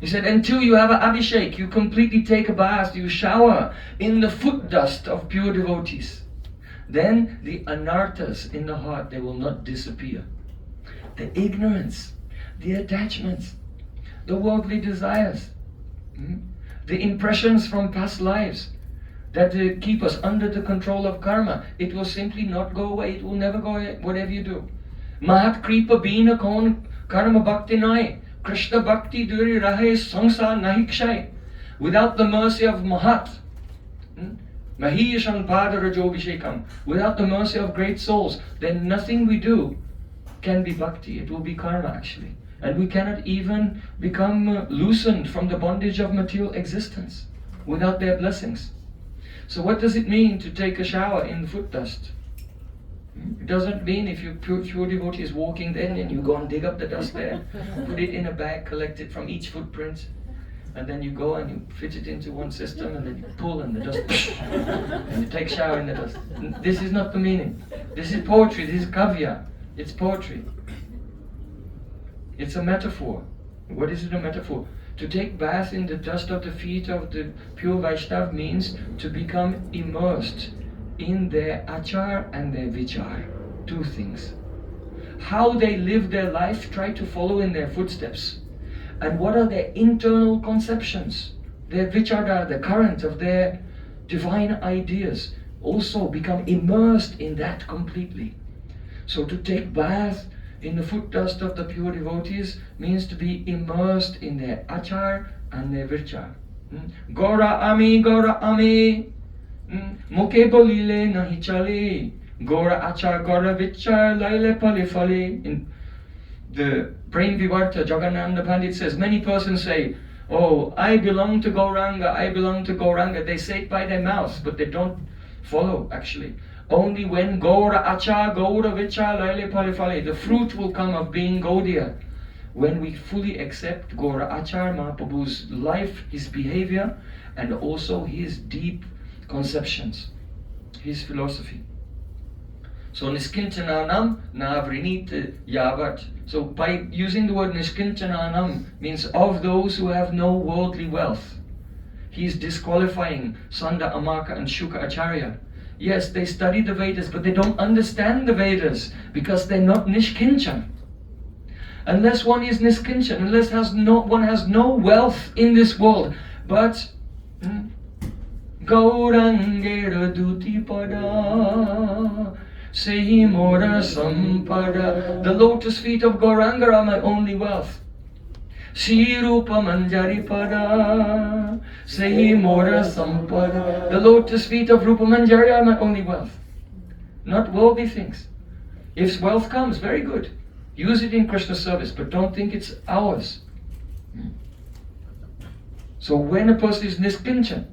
He said, until you have an abhishek, you completely take a bath, you shower in the foot dust of pure devotees. Then the anarthas in the heart, they will not disappear. The ignorance, the attachments, the worldly desires, the impressions from past lives that keep us under the control of karma, it will simply not go away. It will never go away, whatever you do. Mahat kripa bina kon karma bhakti nai. Krishna bhakti duri rahe sangsar nahikshay. Without the mercy of Mahat, Mahiyashan Padarajobhishekam, without the mercy of great souls, then nothing we do can be bhakti. It will be karma actually. And we cannot even become loosened from the bondage of material existence without their blessings. So what does it mean to take a shower in foot dust? It doesn't mean if you pure devotee is walking then and you go and dig up the dust there, put it in a bag, collect it from each footprint, and then you go and you fit it into one system and then you pull and the dust, and you take shower in the dust. This is not the meaning. This is poetry, this is kavya. It's poetry. It's a metaphor. What is it a metaphor? To take bath in the dust of the feet of the pure Vaishnav means to become immersed in their achar and their vichar. 2 things. How they live their life, try to follow in their footsteps. And what are their internal conceptions, their vichara, the current of their divine ideas. Also become immersed in that completely. So to take bath in the foot dust of the pure devotees means to be immersed in their achar and their vichar. Gora ami, Mukhe bolile nahi chale, Gora achar, Gora vichar, laile pali fali. In the Prem Vivarta, Jagannatha Pandit says, many persons say, oh, I belong to Gauranga, I belong to Gauranga. They say it by their mouths, but they don't follow actually. Only when Gora achar, Gora vichar, laile pali fali, the fruit will come of being Gaudiya. When we fully accept Gora achar, Mahaprabhu's life, his behavior, and also his deep conceptions, his philosophy. So Nishkinchananam navrinit yavat. So by using the word Nishkinchananam means of those who have no worldly wealth. He is disqualifying Sanda, Amaka and Shuka Acharya. Yes, they study the Vedas, but they don't understand the Vedas because they're not Nishkinchan. Unless one is Nishkinchan, unless one has no wealth in this world, but Gaurangera duti pada Sehi mora sampada. The lotus feet of Gauranga are my only wealth. Sirupa manjari pada Sehi mora sampada. The lotus feet of Rupa Manjari are my only wealth. Not worldly things. If wealth comes, very good. Use it in Krishna service, but don't think it's ours. So when a person is Nishkinchan,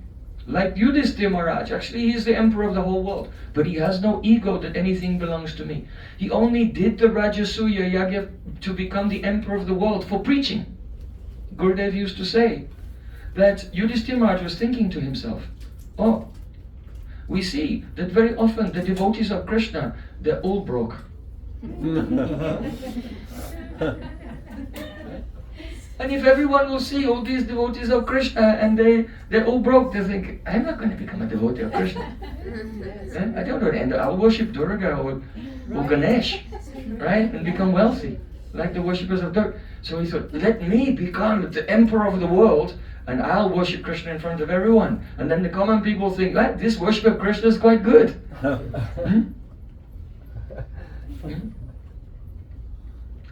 Like Yudhishthira Maharaj, actually he is the emperor of the whole world, but he has no ego that anything belongs to me. He only did the Rajasuya Yagya to become the emperor of the world for preaching. Gurudev used to say that Yudhishthira Maharaj was thinking to himself, oh, we see that very often the devotees of Krishna, they're all broke. And if everyone will see all these devotees of Krishna and they're all broke, they think, I'm not going to become a devotee of Krishna. I don't know, and I'll worship Durga or Ganesh, right? And become wealthy, like the worshippers of Durga. So he thought, let me become the emperor of the world and I'll worship Krishna in front of everyone. And then the common people think, this worship of Krishna is quite good.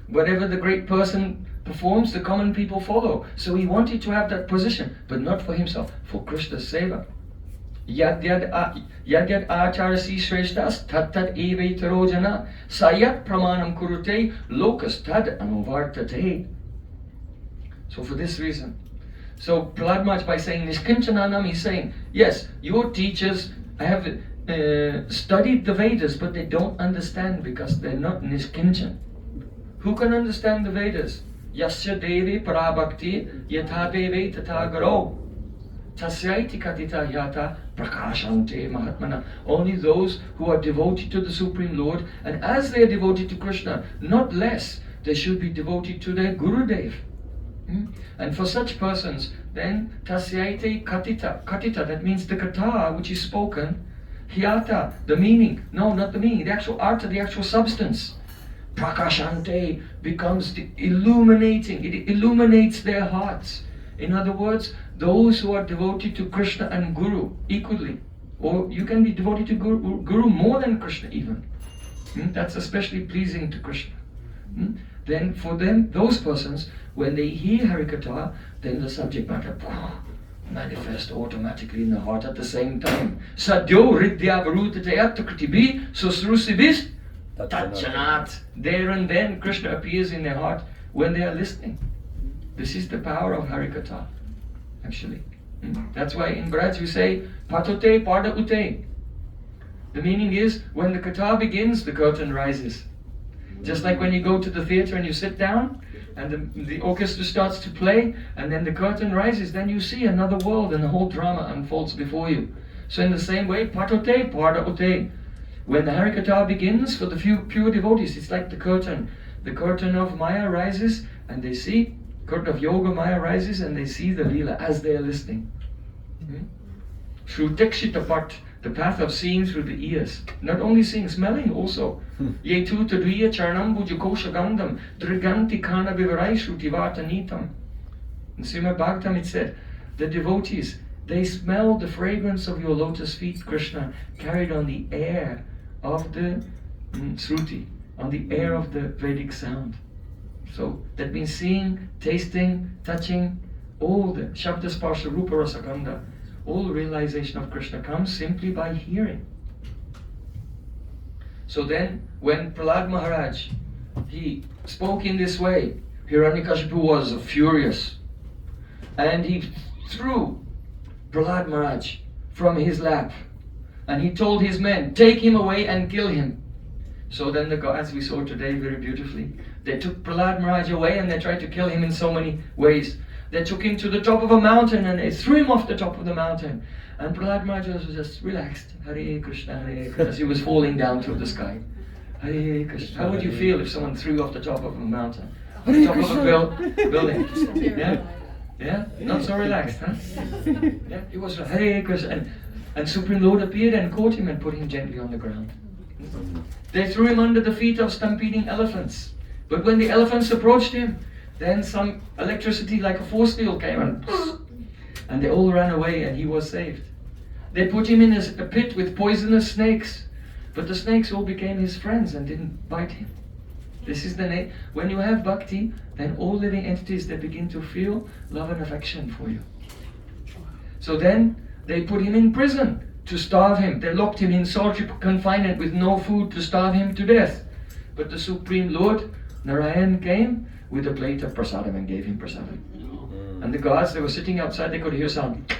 Whatever the great person performs, the common people follow. So he wanted to have that position, but not for himself, for Krishna's seva. Yad acharasi shreshtas tat evaitaro jana sayat pramanam kurute lokas tad anuvartate. So for this reason. So Prahlad Maharaj, by saying Nishkinchananam, he's saying, yes, your teachers have studied the Vedas, but they don't understand because they're not Nishkinchan. Who can understand the Vedas? Yasya devi parabhakti yatha devi tatha garo tasyaiti katita yata prakashante mahatmana. Only those who are devoted to the Supreme Lord, and as they are devoted to Krishna, not less, they should be devoted to their Gurudev. And for such persons, then tasyaite katita, that means the katha which is spoken, hyata, the meaning, no, not the meaning, the actual artha, the actual substance, prakashante, becomes illuminating, it illuminates their hearts. In other words, those who are devoted to Krishna and Guru equally, or you can be devoted to Guru more than Krishna even, that's especially pleasing to Krishna. Then for them, those persons, when they hear Harikatha, then the subject matter manifests automatically in the heart at the same time. Sadyo ridya varutatayat kritibi susrusibis tatchanat. There and then Krishna appears in their heart when they are listening. This is the power of Harikatha, actually. That's why in Braj we say patote pada ute. The meaning is, when the katha begins, the curtain rises. Just like when you go to the theater and you sit down and the orchestra starts to play and then the curtain rises, then you see another world and the whole drama unfolds before you. So in the same way, patote parda ute. When the Harikatha begins, for the few pure devotees, it's like the curtain. The curtain of Maya rises and they see, curtain of Yoga Maya rises and they see the Leela as they are listening. Shrutekshitapat, the path of seeing through the ears. Not only seeing, smelling also. Yetu tadriya charnam bhujukosha gandham driganti kana vivarai shrutivata nitam. In Srimad Bhagavatam it said, the devotees, they smell the fragrance of your lotus feet, Krishna, carried on the air of the Shruti, on the air of the Vedic sound. So that means seeing, tasting, touching, all the Shabda Sparsha Rupa Rasa Gandha. All realization of Krishna comes simply by hearing. So then, when Prahlad Maharaj, he spoke in this way, Hiranyakashipu was furious. And he threw Prahlad Maharaj from his lap. And he told his men, take him away and kill him. So then the gods, we saw today very beautifully, they took Prahlad Maharaj away and they tried to kill him in so many ways. They took him to the top of a mountain and they threw him off the top of the mountain. And Prahlad Maharaj was just relaxed. Hare Krishna, Hare Krishna, as he was falling down through the sky. Hare Krishna. How would you feel if someone threw you off the top of a mountain? On the top of a building? Yeah? Yeah? Not so relaxed, huh? Yeah? He was Hare Krishna. And Supreme Lord appeared and caught him and put him gently on the ground. They threw him under the feet of stampeding elephants. But when the elephants approached him, then some electricity like a force field came and they all ran away and he was saved. They put him in a pit with poisonous snakes, but the snakes all became his friends and didn't bite him. This is the name. When you have bhakti, then all living entities, they begin to feel love and affection for you. So then they put him in prison to starve him. They locked him in solitary confinement with no food to starve him to death. But the Supreme Lord, Narayan, came with a plate of prasadam and gave him prasadam. And the gods, they were sitting outside, they could hear sound.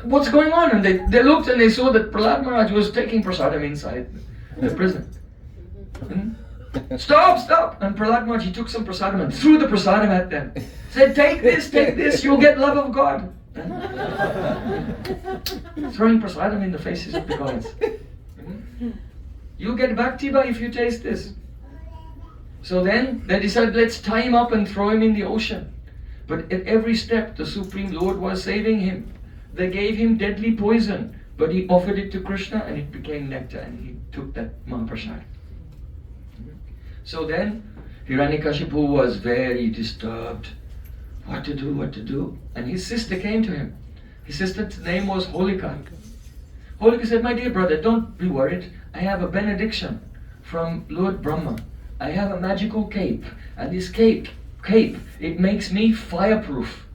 What's going on? And they looked and they saw that Prahlad Maharaj was taking prasadam inside the prison. Stop! And Prahlad Maharaj, he took some prasadam and threw the prasadam at them. Said, take this, you'll get love of God. Throwing prasadam in the faces of the gods. You get bhakti if you taste this. So then they decided, let's tie him up and throw him in the ocean. But at every step, the Supreme Lord was saving him. They gave him deadly poison, but he offered it to Krishna and it became nectar, and he took that Mahaprasad. So then Hiranyakashipu was very disturbed. What to do? And his sister came to him. His sister's name was Holika. Holika said, my dear brother, don't be worried. I have a benediction from Lord Brahma. I have a magical cape, and this cape, it makes me fireproof.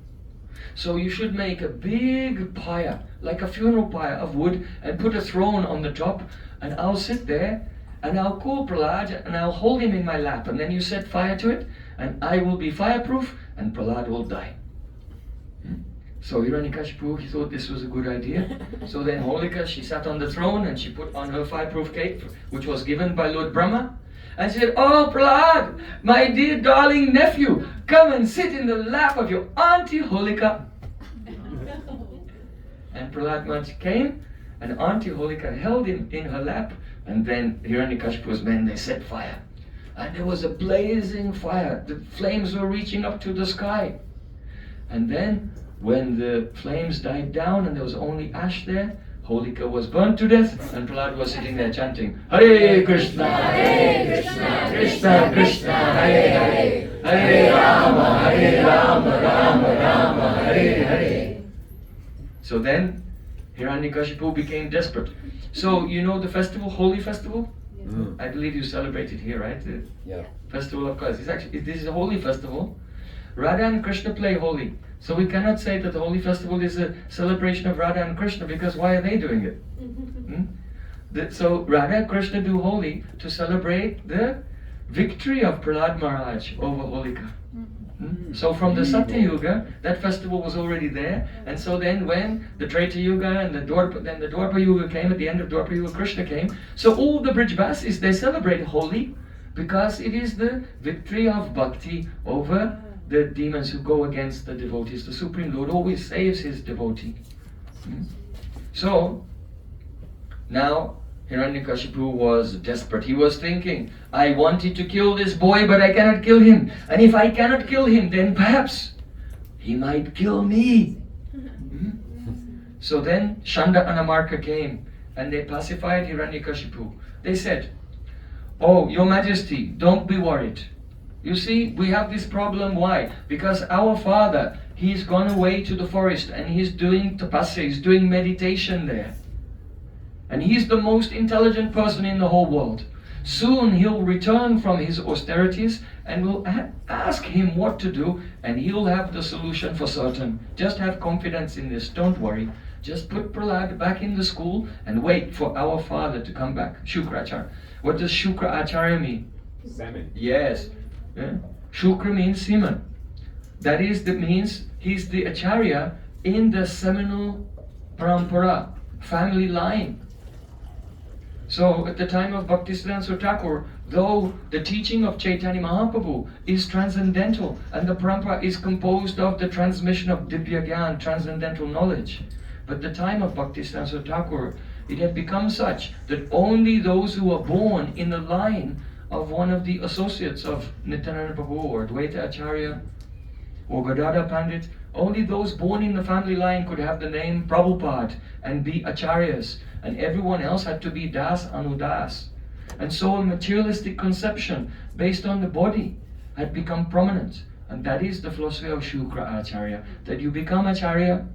So you should make a big pyre, like a funeral pyre of wood, and put a throne on the top, and I'll sit there, and I'll call Prahlad, and I'll hold him in my lap, and then you set fire to it, and I will be fireproof, and Prahlad will die. So Hiranyakashipu, he thought this was a good idea. So then Holika, she sat on the throne, and she put on her fireproof cape, which was given by Lord Brahma, and she said, oh Prahlad, my dear darling nephew, come and sit in the lap of your auntie Holika. And Prahlad Maharaj came, and auntie Holika held him in her lap, and then Hiranyakashipu's men, they set fire. And there was a blazing fire. The flames were reaching up to the sky. And then, when the flames died down and there was only ash there, Holika was burnt to death, and Prahlad was sitting there chanting, Hare Krishna, Krishna Krishna, Hare Hare, Hare Rama, Rama Rama, Hare Hare. So then, Hiranyakashipu became desperate. So, you know the festival, Holi festival? I believe you celebrate it here, right? Yeah. Festival of colors. This is a holy festival. Radha and Krishna play Holi. So we cannot say that the Holi festival is a celebration of Radha and Krishna, because why are they doing it? So Radha and Krishna do Holi to celebrate the victory of Prahlad Maharaj over Holika. So from the Satya Yuga, that festival was already there, and so then when the Treta Yuga and the Dwapara Yuga came, at the end of Dwapara Yuga, Krishna came. So all the Brijvasis, they celebrate Holi because it is the victory of bhakti over the demons who go against the devotees. The Supreme Lord always saves his devotee. So now Hiranyakashipu was desperate. He was thinking, I wanted to kill this boy, but I cannot kill him. And if I cannot kill him, then perhaps he might kill me. So then Shanda and Amarka came, and they pacified Hiranyakashipu. They said, oh, Your Majesty, don't be worried. You see, we have this problem. Why? Because our father, he's gone away to the forest, and he's doing tapasya, he's doing meditation there. And he's the most intelligent person in the whole world. Soon he'll return from his austerities, and we'll ask him what to do, and he'll have the solution for certain. Just have confidence in this, don't worry. Just put Prahlad back in the school and wait for our father to come back. Shukra Acharya. What does Shukra Acharya mean? Semen. Yes. Yeah. Shukra means semen. That means he's the Acharya in the seminal parampara, family line. So at the time of Bhaktisiddhanta Thakur, though the teaching of Chaitanya Mahaprabhu is transcendental, and the parampara is composed of the transmission of Divya Gyan, transcendental knowledge, but the time of Bhaktisiddhanta Thakur, it had become such that only those who were born in the line of one of the associates of Nityananda Prabhu or Dvaita Acharya or Gadadhar Pandit, only those born in the family line could have the name Prabhupada and be Acharyas, and everyone else had to be Das Anudas. And so a materialistic conception based on the body had become prominent, and that is the philosophy of Shukra Acharya, that you become Acharya.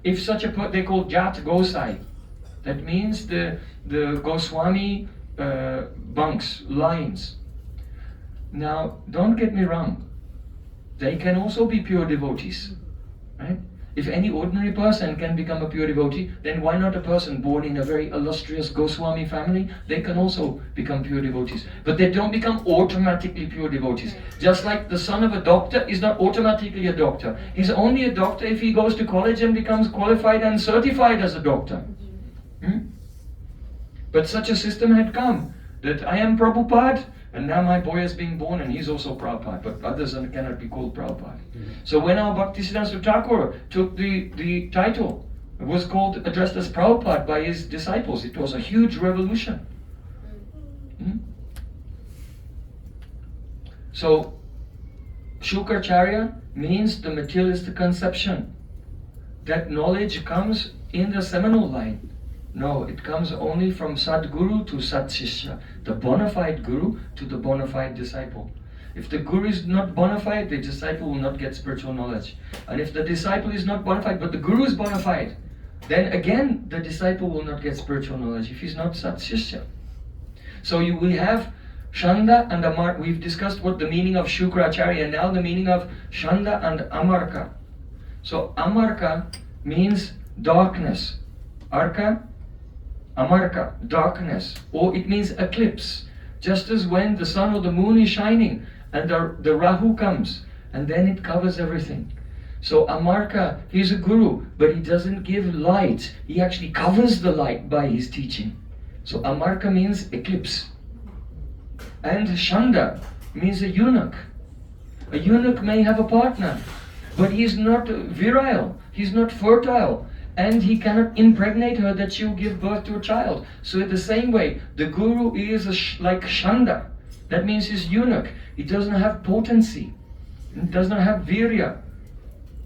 If such they call Jat Gosai, that means the Goswami bunks, lines. Now, don't get me wrong, they can also be pure devotees, right? If any ordinary person can become a pure devotee, then why not a person born in a very illustrious Goswami family? They can also become pure devotees. But they don't become automatically pure devotees. Just like the son of a doctor is not automatically a doctor. He's only a doctor if he goes to college and becomes qualified and certified as a doctor. But such a system had come, that I am Prabhupada, and now my boy is being born and he's also Prabhupada, but others cannot be called Prabhupada. So when our Bhaktisiddhanta Thakur took the title, it was called, addressed as Prabhupada by his disciples. It was a huge revolution. So, Shukracharya means the materialistic conception. That knowledge comes in the seminal line. No, it comes only from Sadguru to Satsishya, the bona fide Guru to the bona fide disciple. If the Guru is not bona fide, the disciple will not get spiritual knowledge. And if the disciple is not bona fide, but the Guru is bona fide, then again the disciple will not get spiritual knowledge if he's not Satsishya. So we have Shanda and Amar. We've discussed what the meaning of Shukracharya, and now the meaning of Shanda and Amarka. So Amarka means darkness. Arka, Amarka, darkness, or it means eclipse. Just as when the sun or the moon is shining and the Rahu comes and then it covers everything. So Amarka, he's a guru, but he doesn't give light. He actually covers the light by his teaching. So Amarka means eclipse. And Shanda means a eunuch. A eunuch may have a partner, but he is not virile, he's not fertile, and he cannot impregnate her that she will give birth to a child. So in the same way, the guru is like Shanda. That means he's eunuch. He doesn't have potency. He does not have virya.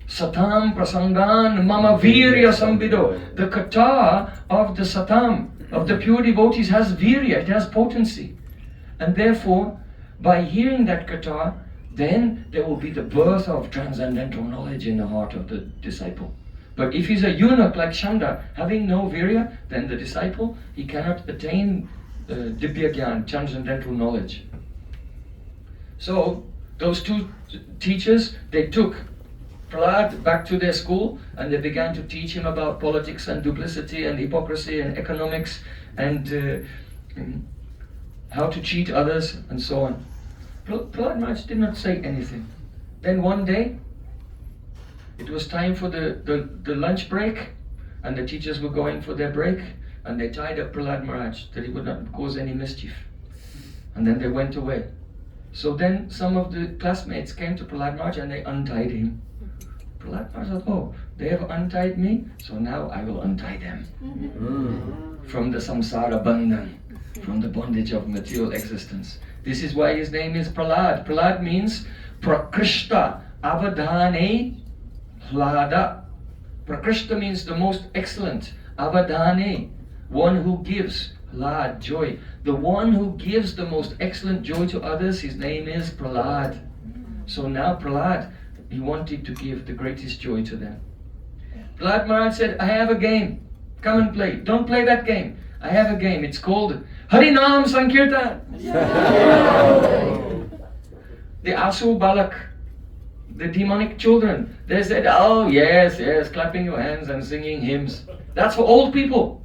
Satam prasangan mama virya sambido. The kata of the satam, of the pure devotees, has virya, it has potency. And therefore, by hearing that kata, then there will be the birth of transcendental knowledge in the heart of the disciple. But if he's a eunuch like Shanda, having no virya, then the disciple, he cannot attain Dibya Gyan, transcendental knowledge. So, those two teachers, they took Prahlad back to their school and they began to teach him about politics and duplicity and hypocrisy and economics and how to cheat others and so on. Prahlad Maharaj did not say anything. Then one day, it was time for the lunch break, and the teachers were going for their break, and they tied up Prahlad Maharaj that he would not cause any mischief. And then they went away. So then some of the classmates came to Prahlad Maharaj and they untied him. Prahlad Maharaj said, oh, they have untied me, so now I will untie them. From the samsara bandhan, from the bondage of material existence. This is why his name is Prahlad. Prahlad means Prakrishta Avadhane Hlada. Prakrishta means the most excellent. Avadhane, one who gives. Hlad, joy. The one who gives the most excellent joy to others, his name is Prahlad. So now Prahlad, he wanted to give the greatest joy to them. Prahlad Maharaj said, I have a game. Come and play. Don't play that game. I have a game. It's called Harinam Sankirtan. The Asu Balak, the demonic children, they said, oh yes, yes, clapping your hands and singing hymns. That's for old people.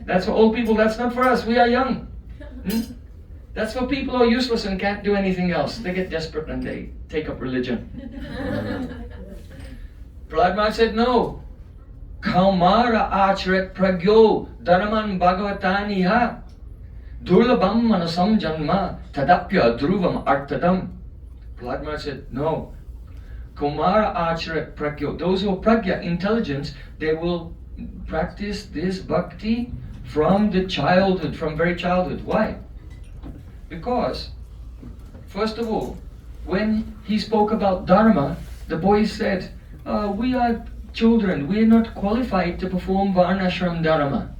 That's for old people, that's not for us, we are young. That's for people who are useless and can't do anything else. They get desperate and they take up religion. Prahlad Maharaj said, no. Kaumara achret pragyo dharaman bhagavataniha durlabam manasam janma tadapya dhruvam artadam. Prahlad Maharaj said, no. Kumara achret pragyo. Those who are pragya, intelligent, they will practice this bhakti from the childhood, from very childhood. Why? Because, first of all, when he spoke about dharma, the boys said, we are children, we are not qualified to perform varnashram dharma.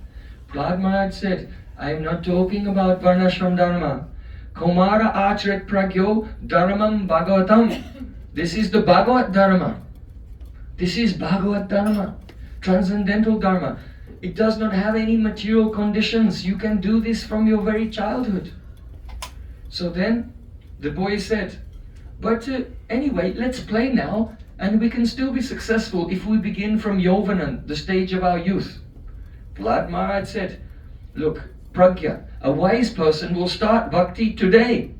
Prahlad Maharaj said, I am not talking about varnashram dharma. Kumara achret pragyo dharmam bhagavatam. This is the Bhagavat dharma. This is Bhagavat dharma, transcendental dharma. It does not have any material conditions. You can do this from your very childhood. So then the boy said, but anyway, let's play now. And we can still be successful if we begin from Yovanan, the stage of our youth. Prahlad Maharaj said, look, Pragya, a wise person will start bhakti today,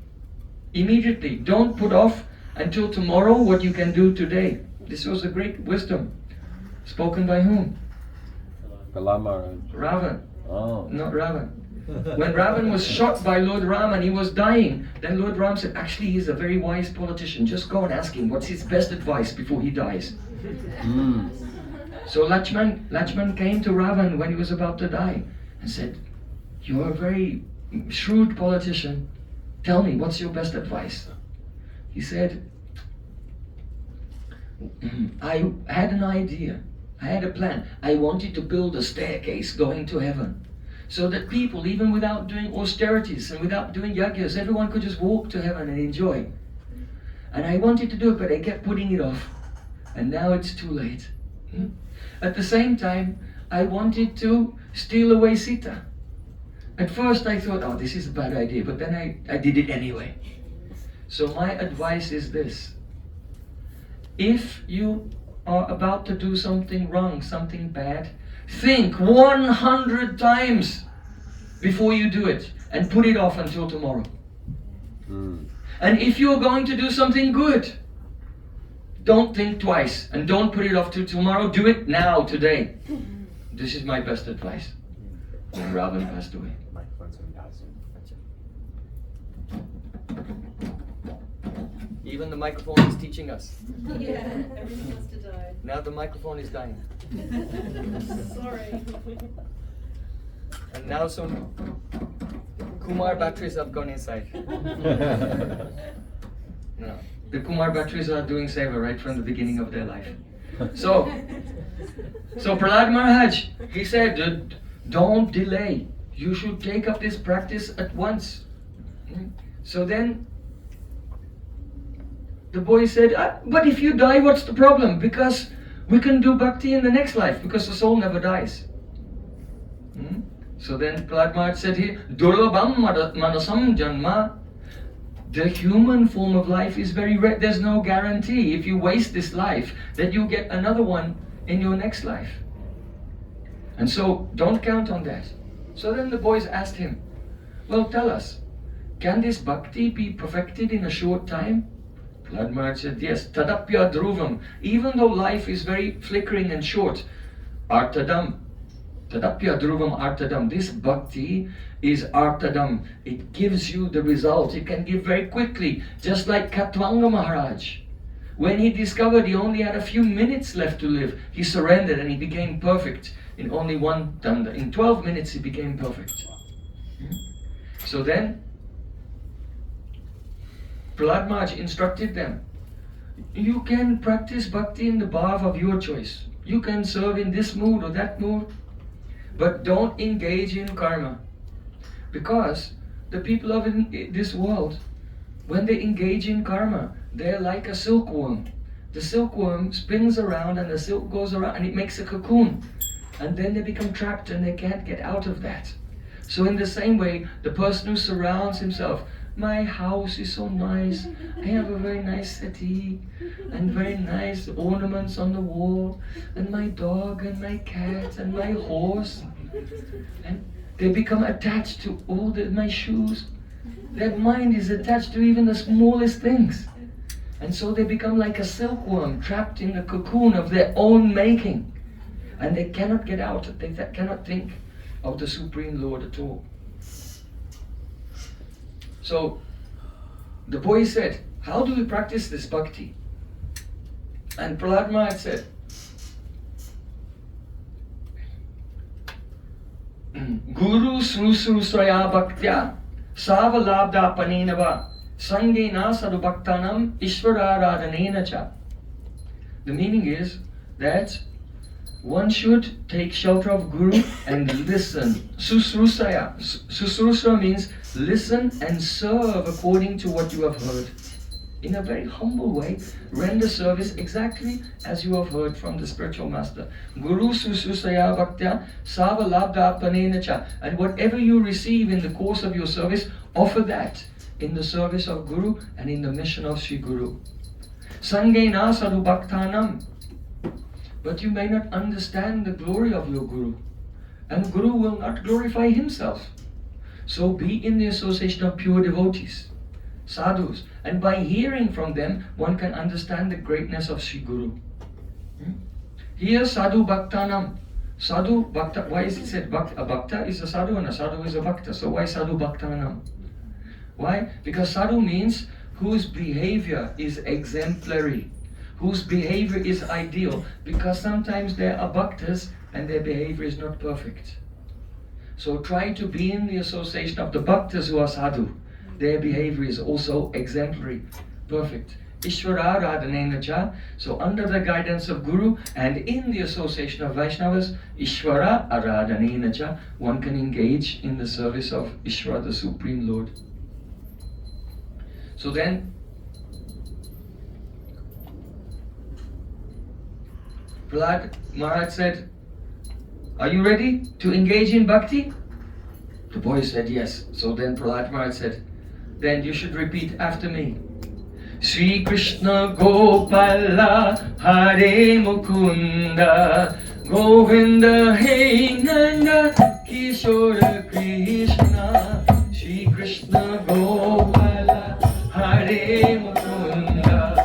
immediately. Don't put off until tomorrow what you can do today. This was a great wisdom. Spoken by whom? Prahlad Maharaj. Ravan. Oh. Not Ravan. When Ravan was shot by Lord Ram and he was dying, then Lord Ram said, actually he's a very wise politician. Just go and ask him what's his best advice before he dies. So Lakshman came to Ravan when he was about to die and said, you're a very shrewd politician. Tell me, what's your best advice? He said, I had an idea. I had a plan. I wanted to build a staircase going to heaven, so that people, even without doing austerities and without doing yagyas, everyone could just walk to heaven and enjoy. And I wanted to do it, but I kept putting it off. And now it's too late. At the same time, I wanted to steal away Sita. At first I thought, oh, this is a bad idea, but then I did it anyway. So my advice is this. If you are about to do something wrong, something bad, think 100 times before you do it and put it off until tomorrow. And if you're going to do something good, don't think twice and don't put it off till tomorrow. Do it now, today. This is my best advice. When Ravan passed away. Even the microphone is teaching us. Yeah, everyone has to die. Now the microphone is dying. Sorry. And now some Kumar batteries have gone inside. No. The Kumar batteries are doing seva right from the beginning of their life. So Prahlad Maharaj, he said, don't delay. You should take up this practice at once. So then the boy said, but if you die, what's the problem? Because we can do bhakti in the next life, because the soul never dies. So then Prahlad Maharaj said here, Durlabham manasam janma. The human form of life is very rare. There's no guarantee if you waste this life that you get another one in your next life. And so don't count on that. So then the boys asked him, well, tell us, can this bhakti be perfected in a short time? Prahlad Maharaj said, yes, tadapya dhruvam. Even though life is very flickering and short, artadam, tadapya dhruvam artadam. This bhakti is artadam. It gives you the result. It can give very quickly, just like Katvanga Maharaj. When he discovered he only had a few minutes left to live, he surrendered and he became perfect. In only one danda. In 12 minutes he became perfect. So then Prahlad Maharaj instructed them, you can practice bhakti in the bhav of your choice. You can serve in this mood or that mood, but don't engage in karma. Because the people of this world, when they engage in karma, they're like a silkworm. The silkworm spins around and the silk goes around and it makes a cocoon. And then they become trapped and they can't get out of that. So in the same way, the person who surrounds himself, my house is so nice, I have a very nice settee and very nice ornaments on the wall, and my dog and my cat and my horse, and they become attached to all my shoes. Their mind is attached to even the smallest things. And so they become like a silkworm trapped in the cocoon of their own making. And they cannot get out, they cannot think of the Supreme Lord at all. So the boy said, how do we practice this bhakti? And Prahlad Maharaj said, Guru Srusrusraya Bhaktya Savalabda Panenava Sangena Sadubhaktanam Ishvararadhanena Cha. The meaning is that one should take shelter of Guru and listen. Susrusaya. Susrusra means listen and serve according to what you have heard. In a very humble way, render service exactly as you have heard from the spiritual master. Guru susrusaya bhaktya savalabda panena cha. And whatever you receive in the course of your service, offer that in the service of Guru and in the mission of Sri Guru. Sangena sadhu bhaktanam. But you may not understand the glory of your Guru. And Guru will not glorify himself. So be in the association of pure devotees, sadhus. And by hearing from them, one can understand the greatness of Sri Guru. Here sadhu bhaktanam. Sadhu bhakta, why is it said bhakta? A bhakta is a sadhu and a sadhu is a bhakta. So why sadhu bhaktanam? Why? Because sadhu means whose behavior is exemplary, whose behavior is ideal. Because sometimes there are bhaktas and their behavior is not perfect. So try to be in the association of the bhaktas who are sadhu. Their behavior is also exemplary, perfect. Ishvara Radhanenacha. So under the guidance of Guru and in the association of Vaishnavas, Ishvara Aradhanenacha, one can engage in the service of Ishvara, the Supreme Lord. So then, Prahlad Maharaj said, are you ready to engage in bhakti? The boy said yes. So then Prahlad Maharaj said, then you should repeat after me. Sri Krishna Gopala Hare Mukunda Govinda Hey Nanda Kishora Krishna. Sri Krishna Gopala Hare Mukunda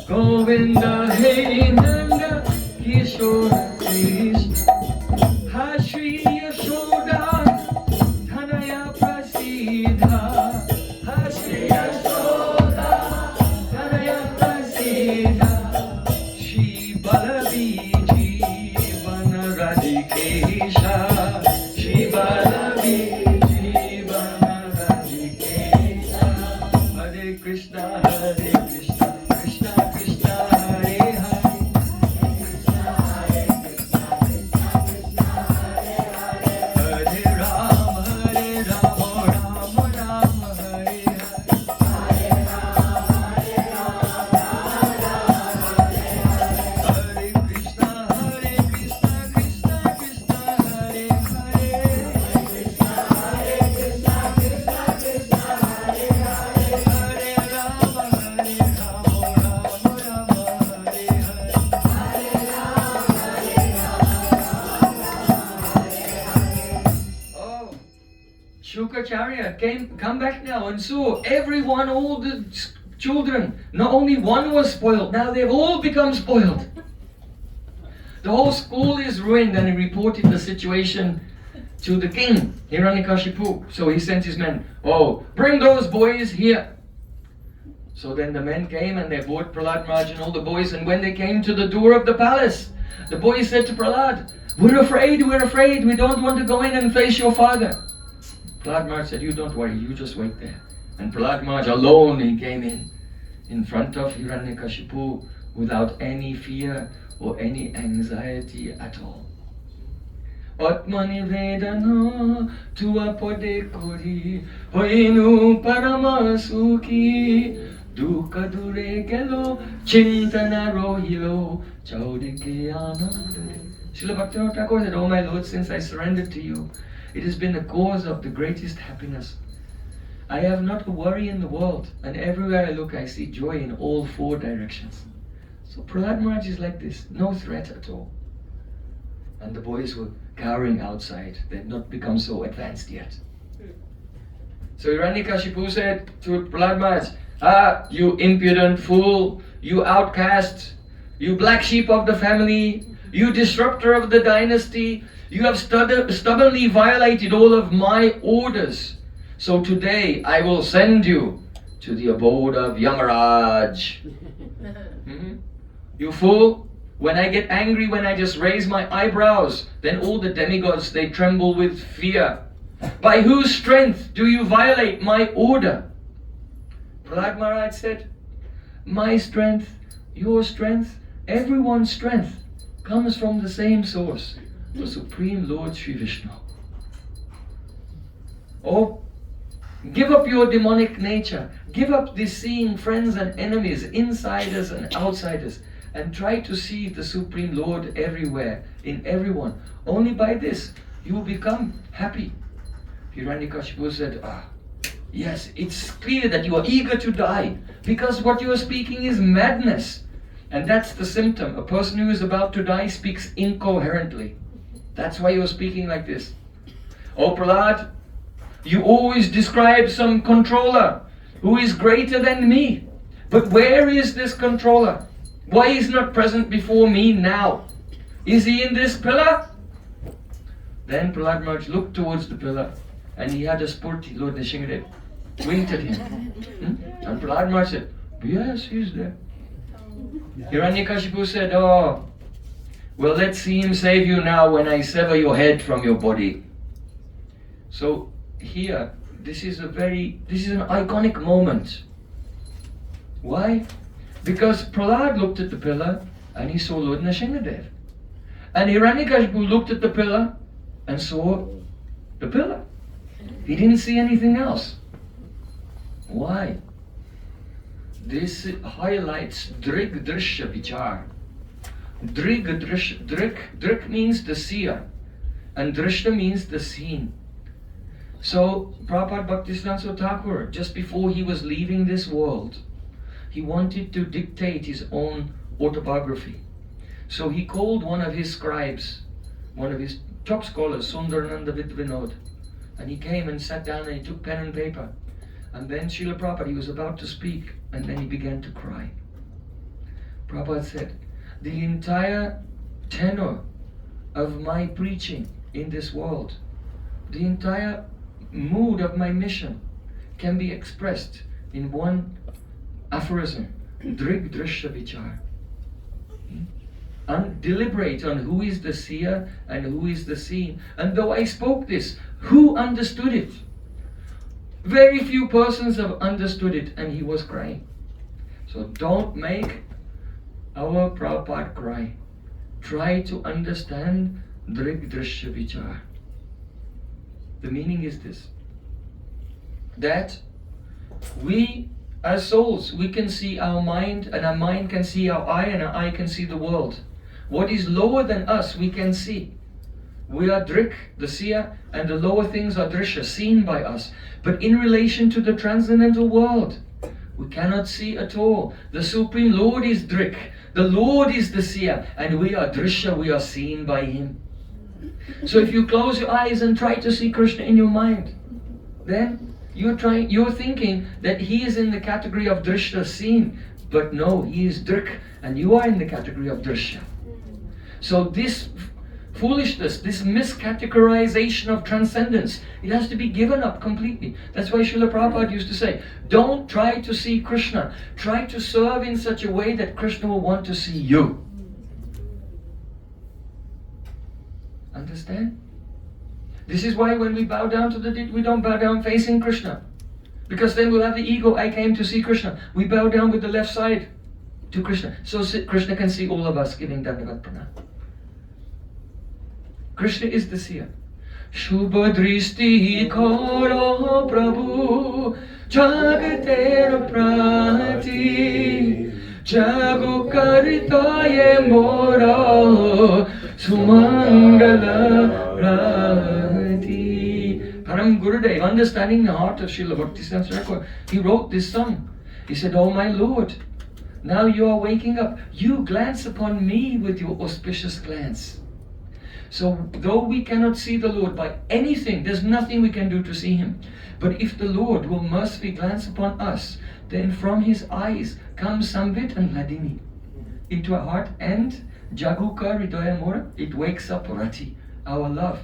Govinda Hey Nanda Kishora Krishna. Ha Shri Yashoda Dhanaya Prasidha. Ha Shri Yashoda Dhanaya Prasidha. Shri Balavi Jivana Radhikesha. Shri Balavi Jivana Radhikesha. Hare Krishna, Hare Krishna, Krishna Krishna, Hare Hare. Hare Rama, Hare Rama, Rama Rama, Hare Hare. Hare Krishna, Krishna Krishna, Hare Hare. Hare Rama, Rama Rama, Hare Hare. Oh, Shukracharya come back now and saw everyone, all the children, not only one was spoiled, now they've all become spoiled. The whole school is ruined, and he reported the situation to the king, Hiranyakashipu. So he sent his men, oh, bring those boys here. So then the men came and they brought Prahlad Maharaj and all the boys, and when they came to the door of the palace, the boys said to Prahlad, we're afraid, we don't want to go in and face your father. Prahlad Maharaj said, you don't worry, you just wait there. And Prahlad Maharaj alone, he came in front of Hiranyakashipu without any fear or any anxiety at all. Atmanivedana tua pode kori hoinu paramasuki dukkha dure gelo chintana rohilo chaudike ananda. Srila Bhaktivinoda Thakur said, oh my Lord, since I surrendered to you, it has been the cause of the greatest happiness. I have not a worry in the world, and everywhere I look I see joy in all four directions. So Prahlad Maharaj is like this, no threat at all. And the boys were cowering outside. They had not become so advanced yet. So Hiranyakashipu said to Prahlad Maharaj, ah, you impudent fool, you outcast, you black sheep of the family, you disruptor of the dynasty, you have stubbornly violated all of my orders. So today I will send you to the abode of Yamaraj. You fool, when I get angry, when I just raise my eyebrows, then all the demigods, they tremble with fear. By whose strength do you violate my order? Prahlad Maharaj said, my strength, your strength, everyone's strength comes from the same source, the Supreme Lord Sri Vishnu. Oh, give up your demonic nature. Give up this seeing friends and enemies, insiders and outsiders, and try to see the Supreme Lord everywhere, in everyone. Only by this you will become happy. Hiranyakashipu said, Yes, it's clear that you are eager to die because what you are speaking is madness. And that's the symptom. A person who is about to die speaks incoherently. That's why you're speaking like this. Oh Prahlad, you always describe some controller who is greater than me. But where is this controller? Why is not present before me now? Is he in this pillar? Then Prahlad Maharaj looked towards the pillar and he had a spurti, Lord Nṛsiṃhadeva winked at him. And Prahlad Maharaj said, yes, he's there. Hiranyakashipu said, oh, well, let's see him save you now when I sever your head from your body. So here, this is an iconic moment. Why? Because Prahlad looked at the pillar and he saw Lord Nṛsiṃhadeva. And Hiranyakashipu looked at the pillar and saw the pillar. He didn't see anything else. Why? This highlights Drig Drishya Vichar. Drig means the seer, and Drishya means the seen. So Prabhupada Bhaktisiddhanta Thakur, just before he was leaving this world, he wanted to dictate his own autobiography. So he called one of his scribes, one of his top scholars, Sundarananda Vidvinod, and he came and sat down and he took pen and paper. And then Srila Prabhupada, he was about to speak, and then he began to cry. Prabhupada said, the entire tenor of my preaching in this world, the entire mood of my mission can be expressed in one aphorism, Drig Drishya Vichar. And deliberate on who is the seer and who is the seen. And though I spoke this, who understood it? Very few persons have understood it, and he was crying. So don't make our Prabhupada cry. Try to understand Drig Drishya Vichar. The meaning is this, that we as souls, we can see our mind, and our mind can see our eye, and our eye can see the world. What is lower than us, we can see. We are Drik, the seer, and the lower things are Drishya, seen by us. But in relation to the transcendental world, we cannot see at all. The Supreme Lord is Drik, the Lord is the seer, and we are Drishya, we are seen by Him. So if you close your eyes and try to see Krishna in your mind, then you're thinking that He is in the category of Drishya, seen. But no, He is Drik, and you are in the category of Drishya. So this foolishness, this miscategorization of transcendence, it has to be given up completely. That's why Srila Prabhupada used to say, don't try to see Krishna. Try to serve in such a way that Krishna will want to see you. Understand? This is why when we bow down to the deity, we don't bow down facing Krishna. Because then we'll have the ego, I came to see Krishna. We bow down with the left side to Krishna. So Krishna can see all of us giving Dandavat Pranam. Krishna is the seer. Shubha dristi karo Prabhu Jagater prati Jagu karitaye mora Sumangala rati. Param Gurudev, understanding the heart of Srila Bhaktisiddhanta Thakur, he wrote this song. He said, oh my Lord, now you are waking up. You glance upon me with your auspicious glance. So though we cannot see the Lord by anything, there's nothing we can do to see Him. But if the Lord will mercifully glance upon us, then from His eyes comes Samvit and Hladini into our heart, and Jaguka Hridaya Mora, it wakes up Rati, our love.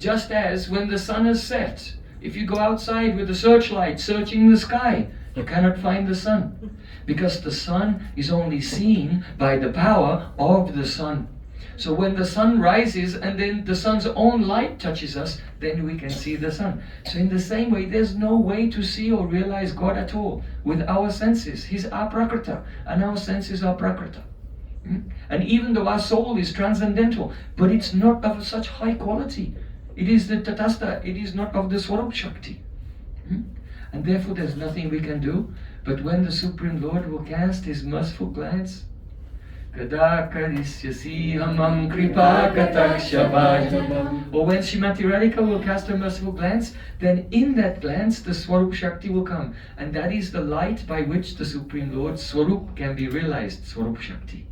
Just as when the sun is set, if you go outside with a searchlight searching the sky, you cannot find the sun. Because the sun is only seen by the power of the sun. So when the sun rises and then the sun's own light touches us, then we can see the sun. So in the same way, there's no way to see or realize God at all with our senses. He's aprakrita and our senses are prakrita. And even though our soul is transcendental, but it's not of such high quality. It is the tatastha, it is not of the Swarup Shakti. And therefore there's nothing we can do. But when the Supreme Lord will cast His merciful glance, Kada karisyasi hamam kripa katakshabhajam. Or when Srimati Radhika will cast her merciful glance, then in that glance the Swarup Shakti will come. And that is the light by which the Supreme Lord Swarup can be realized, Swarup Shakti.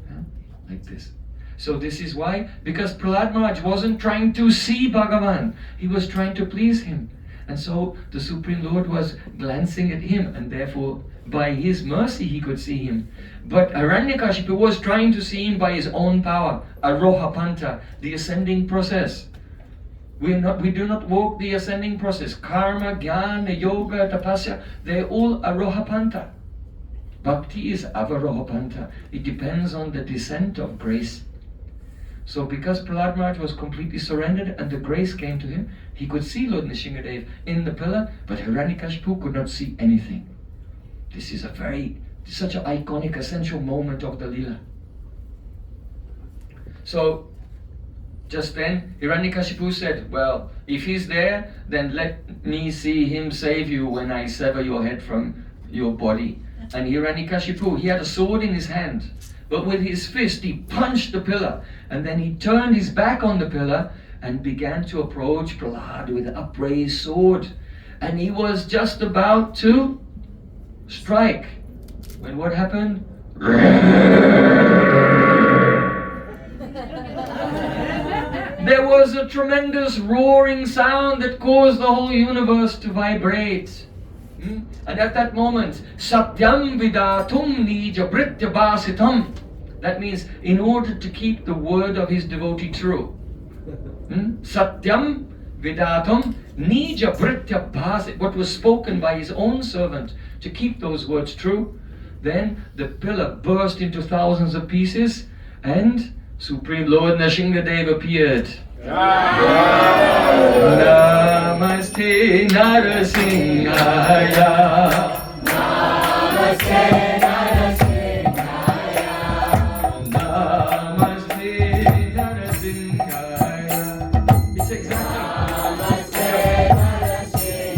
Yeah? Like this. So this is why, because Prahlad Maharaj wasn't trying to see Bhagavan, he was trying to please him. And so the Supreme Lord was glancing at him, and therefore by his mercy he could see him. But Hiranyakashipu was trying to see him by his own power, Aroha Panta, the ascending process. We do not walk the ascending process. Karma, Jnana, Yoga, Tapasya, they're all Aroha Panta. Bhakti is Avaroha Panta. It depends on the descent of grace. So because Prahlad Maharaj was completely surrendered and the grace came to him, he could see Lord Nṛsiṃhadeva in the pillar, but Hiranyakashipu could not see anything. This is such an iconic, essential moment of the Leela. So, just then, Hiranyakashipu said, well, if he's there, then let me see him save you when I sever your head from your body. And Hiranyakashipu, he had a sword in his hand, but with his fist he punched the pillar, and then he turned his back on the pillar and began to approach Prahlad with an upraised sword. And he was just about to strike, when what happened? There was a tremendous roaring sound that caused the whole universe to vibrate. And at that moment, Satyam Vidatum Nija Britya Bhasitam. That means, in order to keep the word of his devotee true. Satyam Vidatum Nija Britya Bhasitam. What was spoken by his own servant, to keep those words true. Then the pillar burst into thousands of pieces, and Supreme Lord Nṛsiṃhadeva appeared. Namaste Nṛsiṃhaya. Namaste Nṛsiṃhaya. Namaste Nṛsiṃhaya. It's exactly Namaste Nṛsiṃhaya.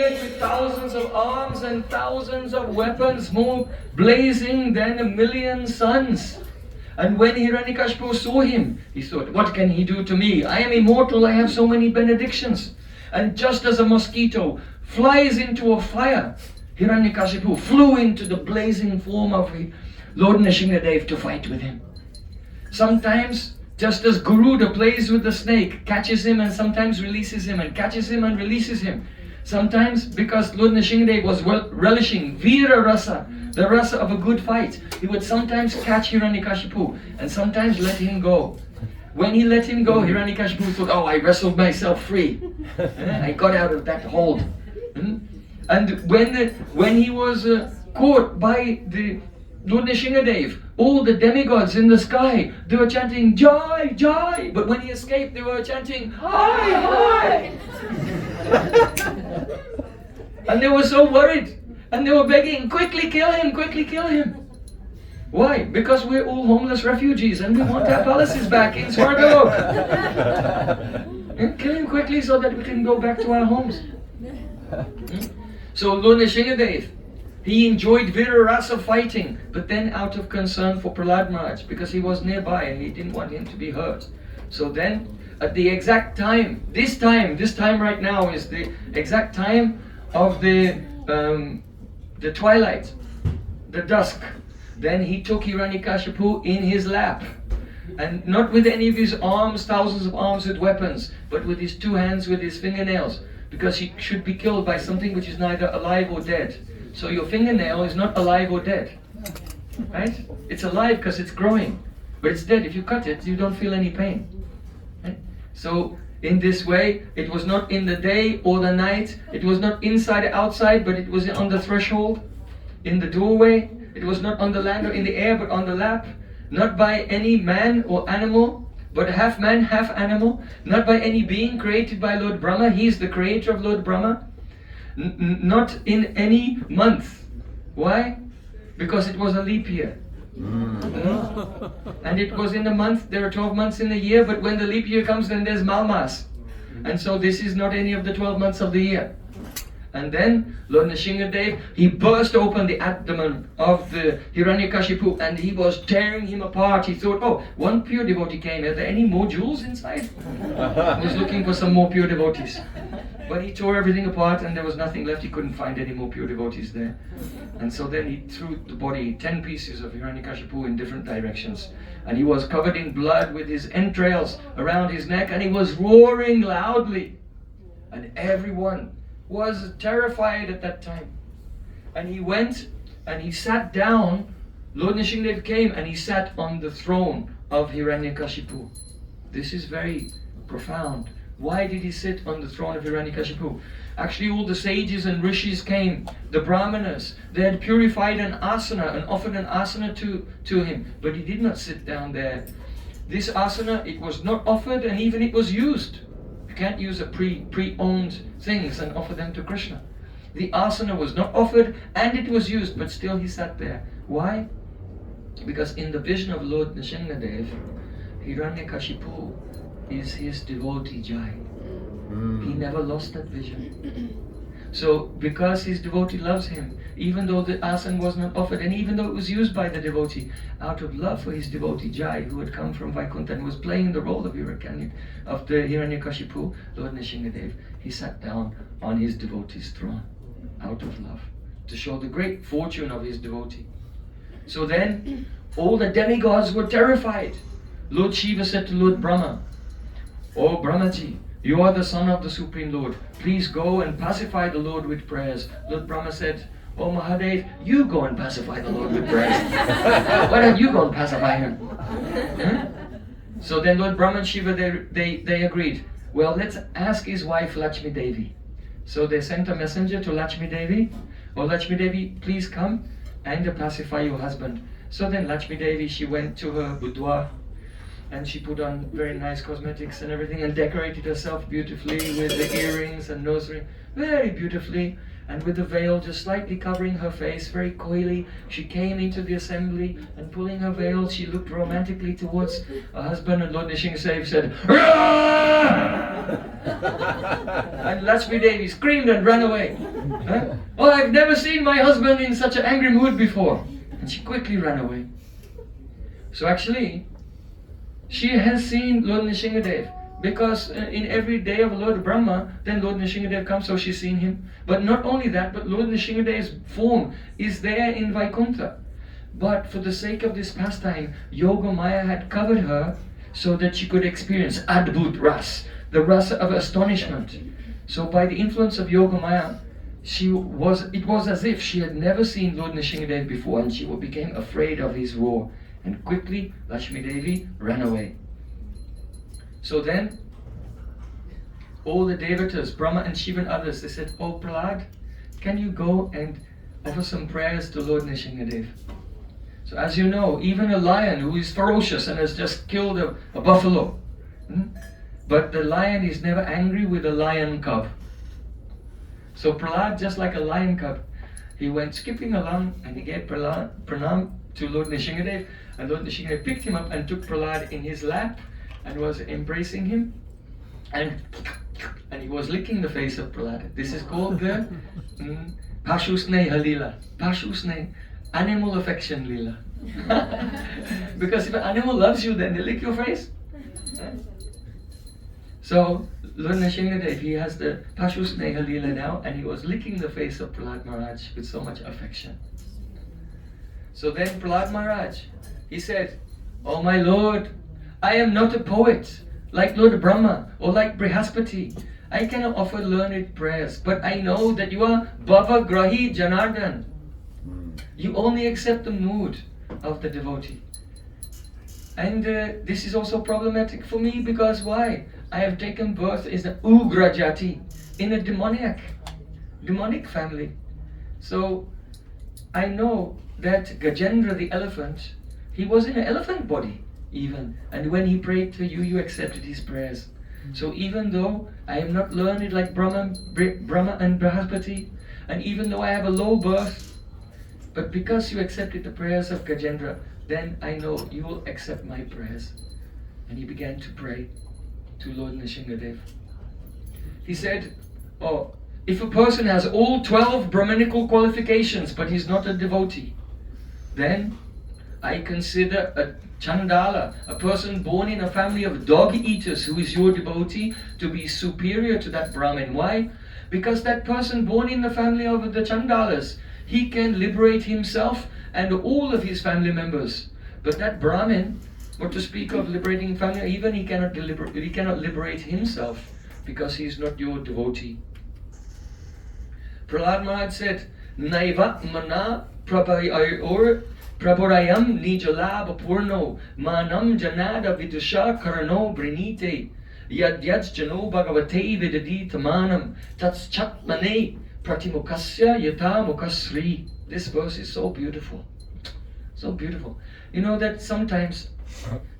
appeared with thousands of arms and thousands of weapons, more blazing than 1,000,000 suns. And when Hiranyakashipu saw him, he thought, what can he do to me? I am immortal, I have so many benedictions. And just as a mosquito flies into a fire, Hiranyakashipu flew into the blazing form of Lord Nṛsiṃhadeva to fight with him. Sometimes, just as Garuda plays with the snake, catches him and sometimes releases him, and catches him and releases him. Sometimes, because Lord Nṛsiṃhadeva was relishing Vira Rasa, the rasa of a good fight, he would sometimes catch Hiranyakashipu and sometimes let him go. When he let him go, Hiranyakashipu thought, oh, I wrestled myself free. I got out of that hold. And when he was caught by the Lord Nṛsiṃhadeva, all the demigods in the sky, they were chanting Jai, Jai. But when he escaped, they were chanting Hi, Hi. And they were so worried. And they were begging, quickly kill him, quickly kill him. Why? Because we're all homeless refugees and we want our palaces back in Swargalok. And kill him quickly so that we can go back to our homes. So Lord Nṛsiṃhadeva, he enjoyed Vira Rasa fighting, but then out of concern for Prahlad Maharaj, because he was nearby and he didn't want him to be hurt. So then, at the exact time, this time right now is the exact time of the twilight, the dusk. Then he took Hiranyakashipu in his lap, and not with any of his arms, thousands of arms with weapons, but with his 2 hands, with his fingernails, because he should be killed by something which is neither alive or dead. So your fingernail is not alive or dead, right? It's alive because it's growing, but it's dead. If you cut it, you don't feel any pain. Right? So in this way, it was not in the day or the night, it was not inside or outside, but it was on the threshold, in the doorway. It was not on the land or in the air, but on the lap. Not by any man or animal, but half man, half animal. Not by any being created by Lord Brahma. He is the creator of Lord Brahma. Not in any month. Why? Because it was a leap year. And it was in a month, there are 12 months in a year, but when the leap year comes, then there's Malmas. And so this is not any of the 12 months of the year. And then Lord Nṛsiṃhadeva, he burst open the abdomen of the Hiranyakashipu and he was tearing him apart. He thought, oh, one pure devotee came. Are there any more jewels inside? He was looking for some more pure devotees. But he tore everything apart and there was nothing left. He couldn't find any more pure devotees there. And so then he threw the body, 10 pieces of Hiranyakashipu in different directions. And he was covered in blood with his entrails around his neck and he was roaring loudly. And everyone was terrified at that time. And he went and he sat down. Lord Nṛsiṃhadeva came and he sat on the throne of Hiranyakashipu. This is very profound. Why did he sit on the throne of Hiranyakashipu? Actually, all the sages and rishis came, the brahmanas. They had purified an asana and offered an asana to him, but he did not sit down there. This asana, it was not offered and even it was used. You can't use a pre-owned things and offer them to Krishna. The asana was not offered and it was used, but still he sat there. Why? Because in the vision of Lord Nṛsiṃhadeva, Hiranyakashipu is his devotee Jai. He never lost that vision. So because his devotee loves him, even though the asana was not offered and even though it was used by the devotee, out of love for his devotee Jai, who had come from Vaikuntha and was playing the role of the Hiranyakashipu, Lord Nṛsiṃhadeva, he sat down on his devotee's throne out of love to show the great fortune of his devotee. So then all the demigods were terrified. Lord Shiva said to Lord Brahma, "Oh Brahmaji, you are the son of the Supreme Lord. Please go and pacify the Lord with prayers." Lord Brahma said, "Oh Mahadev, you go and pacify the Lord with prayers. Why don't you go and pacify him?" So then Lord Brahma and Shiva, they agreed. Well, let's ask his wife Lakshmi Devi. So they sent a messenger to Lakshmi Devi. "Oh Lakshmi Devi, please come and pacify your husband." So then Lakshmi Devi, she went to her boudoir and she put on very nice cosmetics and everything and decorated herself beautifully with the earrings and nose ring, very beautifully, and with the veil just slightly covering her face, very coyly. She came into the assembly and pulling her veil, she looked romantically towards her husband, and Lord Nṛsiṃhadeva said, "Rah!" And Lakshmi Devi screamed and ran away. Huh? Oh, I've never seen my husband in such an angry mood before. And she quickly ran away. So actually, she has seen Lord Nṛsiṃhadeva, because in every day of Lord Brahma, then Lord Nṛsiṃhadeva comes, so she's seen him. But not only that, but Lord Nṛsiṃhadeva's form is there in Vaikuntha. But for the sake of this pastime, Yoga Maya had covered her so that she could experience Adbhut Ras, the rasa of astonishment. So by the influence of Yoga Maya, it was as if she had never seen Lord Nṛsiṃhadeva before, and she became afraid of his roar. And quickly, Lakshmi Devi ran away. So then, all the devatas, Brahma and Shiva and others, they said, "Oh Prahlad, can you go and offer some prayers to Lord Nṛsiṃhadeva?" So as you know, even a lion who is ferocious and has just killed a buffalo, but the lion is never angry with a lion cub. So Prahlad, just like a lion cub, he went skipping along and he gave pranam to Lord Nṛsiṃhadeva, and Lord Nṛsiṃhadeva picked him up and took Prahlad in his lap and was embracing him, and he was licking the face of Prahlad. This is called the Pashu Sneha Lila. Pashu Sneha, animal affection Lila. Because if an animal loves you, then they lick your face. So Lord Nṛsiṃhadeva, he has the Pashu Sneha Lila now, and he was licking the face of Prahlad Maharaj with so much affection. So then Prahlad Maharaj, he said, "Oh my Lord, I am not a poet like Lord Brahma or like Brihaspati. I cannot offer learned prayers, but I know that you are Bhava Grahi Janardhan. You only accept the mood of the devotee. And this is also problematic for me, because why? I have taken birth as an Ugra Jati, in a demonic family. So I know that Gajendra the elephant, he was in an elephant body even, and when he prayed to you, you accepted his prayers. So even though I am not learned like Brahma and Brihaspati, and even though I have a low birth, but because you accepted the prayers of Gajendra, then I know you will accept my prayers." And he began to pray to Lord Nṛsiṃhadeva. He said, "Oh, if a person has all 12 Brahmanical qualifications, but he's not a devotee, then I consider a Chandala, a person born in a family of dog eaters who is your devotee, to be superior to that Brahmin." Why? Because that person born in the family of the Chandalas, he can liberate himself and all of his family members. But that Brahmin, or to speak of liberating family, even he cannot liberate himself, because he is not your devotee. Prahlad Maharaj said, "Naivat mana Praborayam nijalabha purno manam janada vidusha karano brinite yad jano bhagavate vidadita manam tats chatmane pratimukasya yata mukasri." This verse is so beautiful. So beautiful. You know that sometimes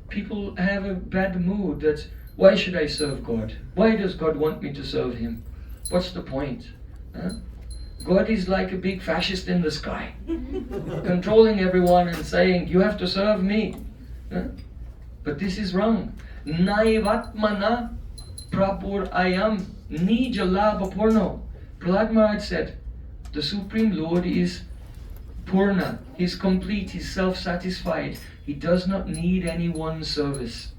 people have a bad mood that, why should I serve God? Why does God want me to serve him? What's the point? God is like a big fascist in the sky, controlling everyone and saying, you have to serve me. But this is wrong. Naivatmana prapur ayam nijalabha purno. Prahlad Maharaj said, the Supreme Lord is Purna, he's complete, he's self-satisfied. He does not need anyone's service.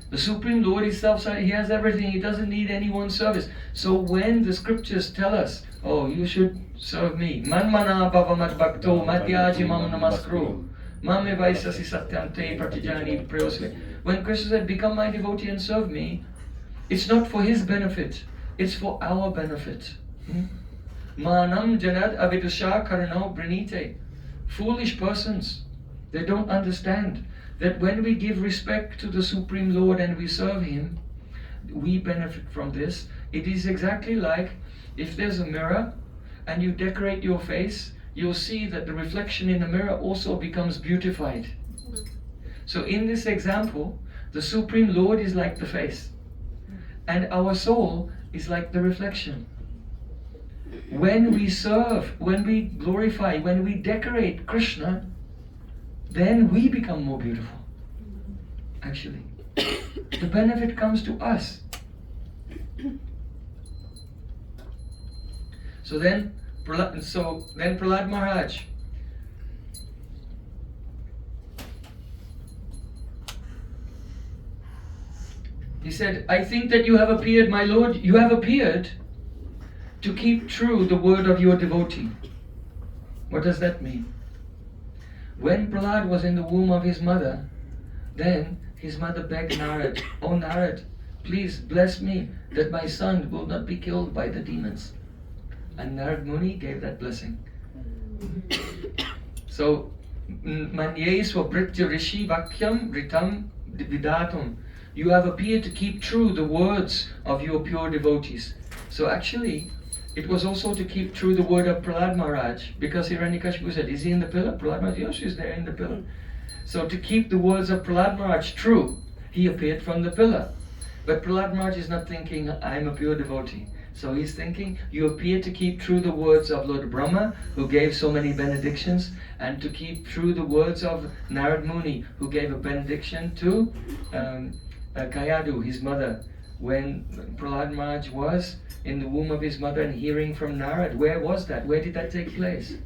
The Supreme Lord is self-satisfied, he has everything, he doesn't need anyone's service. So when the scriptures tell us, oh, you should serve me, manmana bhavamat bhakto madhyaji mam namaskru mame vaisasi satyante pratijani prayosve. When Krishna said, become my devotee and serve me, it's not for his benefit, it's for our benefit. Manam janad avidusha karano brinite. Foolish persons, they don't understand that when we give respect to the Supreme Lord and we serve him, we benefit from this. It is exactly like if there's a mirror and you decorate your face, you'll see that the reflection in the mirror also becomes beautified. So in this example, the Supreme Lord is like the face, and our soul is like the reflection. When we serve, when we glorify, when we decorate Krishna, then we become more beautiful. Actually, the benefit comes to us. So then Prahlad Maharaj, he said, I think that you have appeared, my Lord, you have appeared to keep true the word of your devotee. What does that mean? When Prahlad was in the womb of his mother, then his mother begged Narad, oh Narad, please bless me that my son will not be killed by the demons. And Narad Muni gave that blessing. So, Manye swabritya rishi vakyam ritam vidatum. You have appeared to keep true the words of your pure devotees. So actually, it was also to keep true the word of Prahlad Maharaj, because Hiranyakashipu said, is he in the pillar? Prahlad Maharaj, yes, he's there in the pillar. So to keep the words of Prahlad Maharaj true, he appeared from the pillar. But Prahlad Maharaj is not thinking, I am a pure devotee. So he's thinking, you appear to keep true the words of Lord Brahma, who gave so many benedictions, and to keep true the words of Narad Muni, who gave a benediction to Kayadu, his mother, when Prahlad Maharaj was in the womb of his mother and hearing from Narad. Where was that? Where did that take place?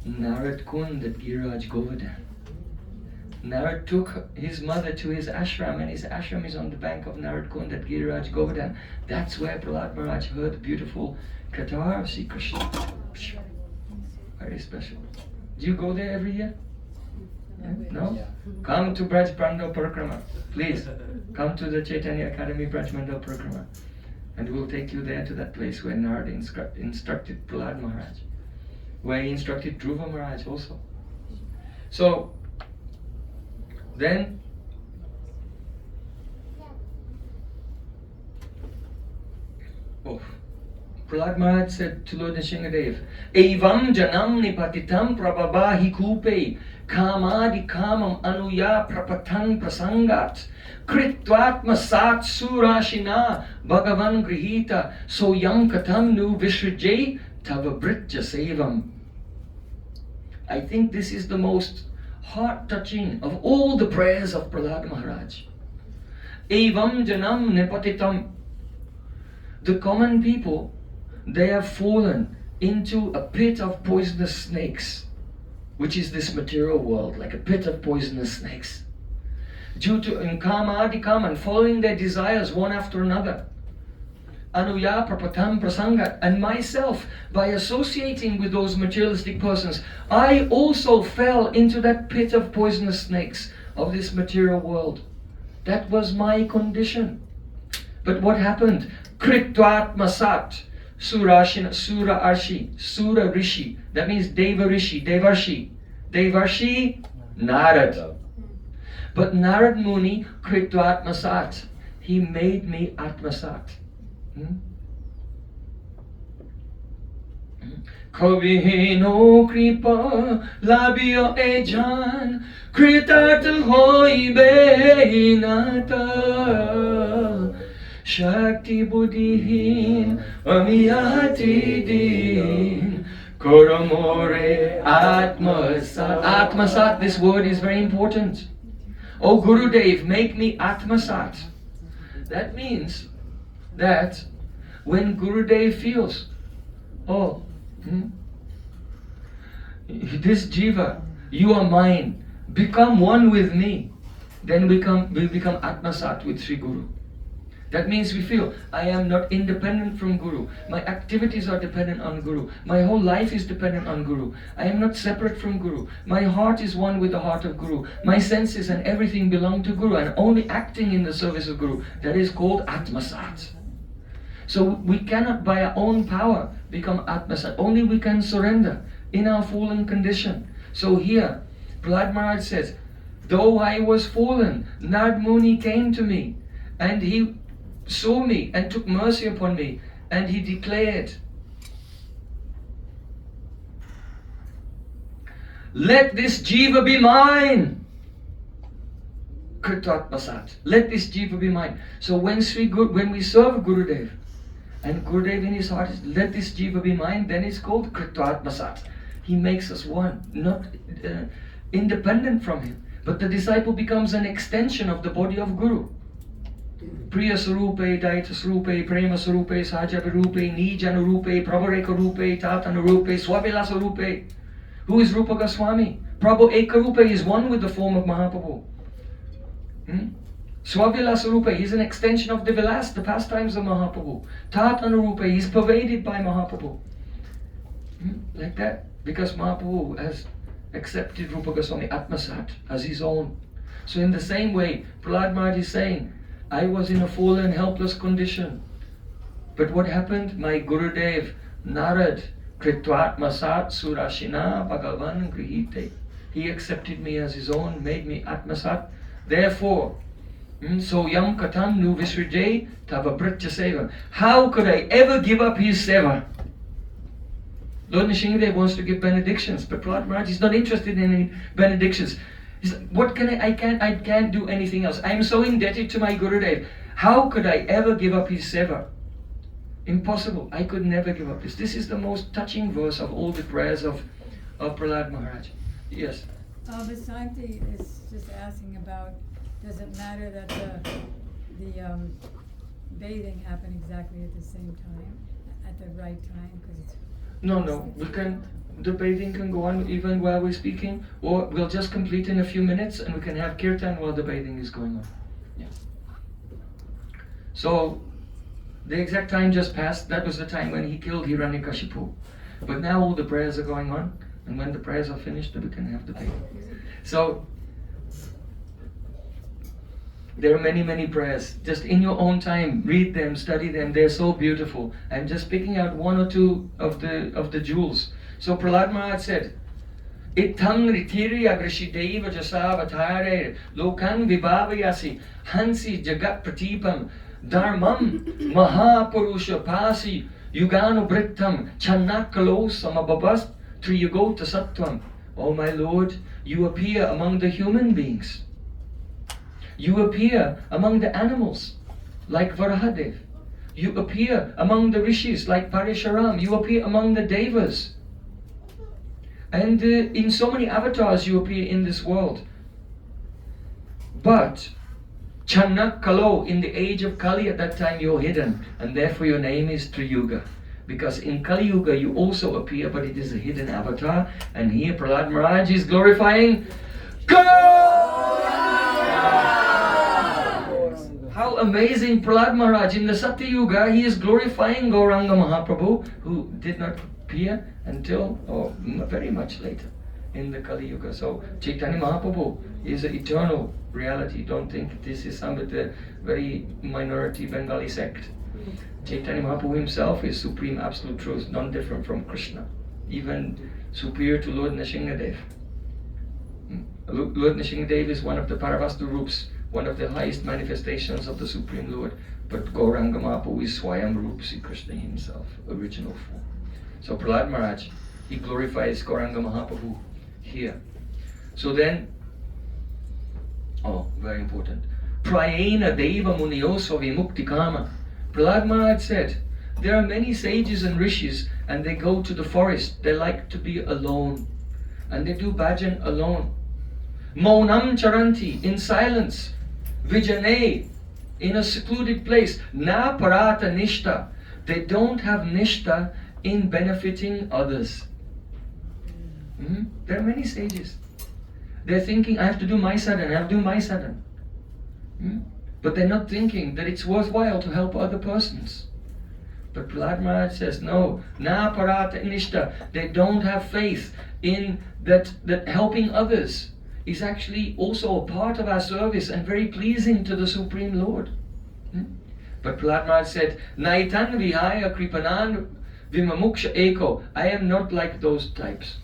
Narad Kund at Giriraj Govardhan. Narad took his mother to his ashram, and his ashram is on the bank of Narad Kund at Giriraj Govardhan. That's where Prahlad Maharaj heard the beautiful Katar Sri Krishna. Very special. Do you go there every year? Yeah? No? Come to Braj Mandal Parikrama. Please, come to the Chaitanya Academy Braj Mandal Parikrama. And we'll take you there to that place where Narad instructed Prahlad Maharaj. Where he instructed Dhruva Maharaj also. So, then, Prahlad Maharaj said to Lord Nṛsiṃhadeva, Evam janam nipatitam prabhabahi kupe kamadi kamam anuya prapatan prasangat kritvatma sat surashina bhagavan grihita soyam katam nu vishrajay tavabritya sevam. I think this is the most heart-touching of all the prayers of Prahlad Maharaj. Evam janam nipatitam. The common people, they have fallen into a pit of poisonous snakes, which is this material world, like a pit of poisonous snakes. Due to kama and following their desires one after another. Anuya prapatam prasangat. And myself, by associating with those materialistic persons, I also fell into that pit of poisonous snakes of this material world. That was my condition. But what happened? Kritvatma sat. Surashina, Sura Arshi, Sura Rishi. That means Deva Rishi, Devarshi. Devarshi, Narad. But Narad Muni, Kritvatma sat. He made me Atmasat. Kabhi no kripa labya ejan kritat hoibe nata Shakti buddhihin amiyati din koramore atmasat. Atmasat, this word is very important. Oh Gurudev, make me Atmasat. That means that when Gurudev feels, this jiva, you are mine, become one with me, then we become Atmasat with Sri Guru. That means we feel, I am not independent from Guru. My activities are dependent on Guru. My whole life is dependent on Guru. I am not separate from Guru. My heart is one with the heart of Guru. My senses and everything belong to Guru, and only acting in the service of Guru. That is called Atmasat. So we cannot by our own power become Atmasat. Only we can surrender in our fallen condition. So here, Prahlad Maharaj says, though I was fallen, Narad Muni came to me, and he saw me and took mercy upon me, and he declared, let this jiva be mine. Kritatmasat. Let this jiva be mine. So when we serve Gurudev, and Gurudev in his heart is, let this jiva be mine, then it's called Kritatmasat. He makes us one, not independent from him. But the disciple becomes an extension of the body of Guru. Priya Sarupe, Daita Sarupe, Prema Sarupe, Sahaja Virupe, Nijana Rupe, Prabhareka Rupe, Tatana Rupe, Swavilasa Rupe. Who is Rupa Goswami? Prabhu Ekarupe is one with the form of Mahaprabhu. Swavilasa Rupa, he's an extension of the Vilas, the pastimes of Mahaprabhu. Tatana Rupa, he's pervaded by Mahaprabhu. Like that, because Mahaprabhu has accepted Rupa Goswami Atmasat as his own. So in the same way, Prahlad Maharaj is saying, I was in a fallen, helpless condition. But what happened? My Gurudev, Narad, Kritvatmasat Surashina Bhagavan Grihite. He accepted me as his own, made me Atmasat. Therefore, so Yam Katan Nu Visrijay Tava Britya Seva. How could I ever give up his seva? Lord Nṛsiṃhadeva wants to give benedictions, but Prahlad Maharaj is not interested in any benedictions. He's like, what can I can't do anything else. I am so indebted to my Gurudev. How could I ever give up his seva? Impossible. I could never give up this. This is the most touching verse of all the prayers of Prahlad Maharaj. Yes. Vasanti is just asking about, does it matter that the bathing happened exactly at the same time, at the right time? Because it's No. The bathing can go on even while we're speaking, or we'll just complete in a few minutes and we can have kirtan while the bathing is going on. Yeah. So, the exact time just passed. That was the time when he killed Hiranyakashipu. But now all the prayers are going on, and when the prayers are finished, then we can have the bathing. So, there are many, many prayers. Just in your own time, read them, study them. They're so beautiful. I'm just picking out one or two of the jewels. So Prahlad Maharaj said, Ittang ritiri agrishideva jasavatare lokan vibhavayasi hansi jagat pratipam dharmam mahapurusha pasi yuganubrittam channakalo samababast triyugota sattvam. Oh my Lord, you appear among the human beings. You appear among the animals, like Varahadev. You appear among the rishis, like Parisharam. You appear among the devas. And in so many avatars you appear in this world. But, Channak Kalo, in the age of Kali, at that time you're hidden. And therefore your name is Triyuga. Because in Kali Yuga you also appear, but it is a hidden avatar. And here Prahlad Maharaj is glorifying How amazing Prahlad Maharaj, in the Satya Yuga, he is glorifying Gauranga Mahaprabhu, who did not appear until, or very much later, in the Kali Yuga. So, Chaitanya Mahaprabhu is an eternal reality. Don't think this is some of the very minority Bengali sect. Chaitanya Mahaprabhu himself is supreme absolute truth, non-different from Krishna, even superior to Lord Nṛsiṃhadeva. Lord Nṛsiṃhadeva is one of the Paravastu Rups, one of the highest manifestations of the Supreme Lord. But Gauranga Mahaprabhu is Swayam Rup, Sri Krishna himself, original form. So Prahlad Maharaj, he glorifies Gauranga Mahaprabhu here. So then, very important. Prayena Deva Munioso Vimukti Kama. Prahlad Maharaj said, there are many sages and rishis, and they go to the forest. They like to be alone, and they do bhajan alone. Maunam charanti, in silence. Vijane, in a secluded place. Na parata nishta, they don't have nishta in benefiting others. There are many sages. They're thinking, I have to do my sadhana, I have to do my sadhana. But they're not thinking that it's worthwhile to help other persons. But Prahlad Maharaj says, no, na parata nishta, they don't have faith in that helping others is actually also a part of our service and very pleasing to the Supreme Lord. But Prahlad Maharaj said, Naitan vihaya kripanan vimamuksha eko. I am not like those types.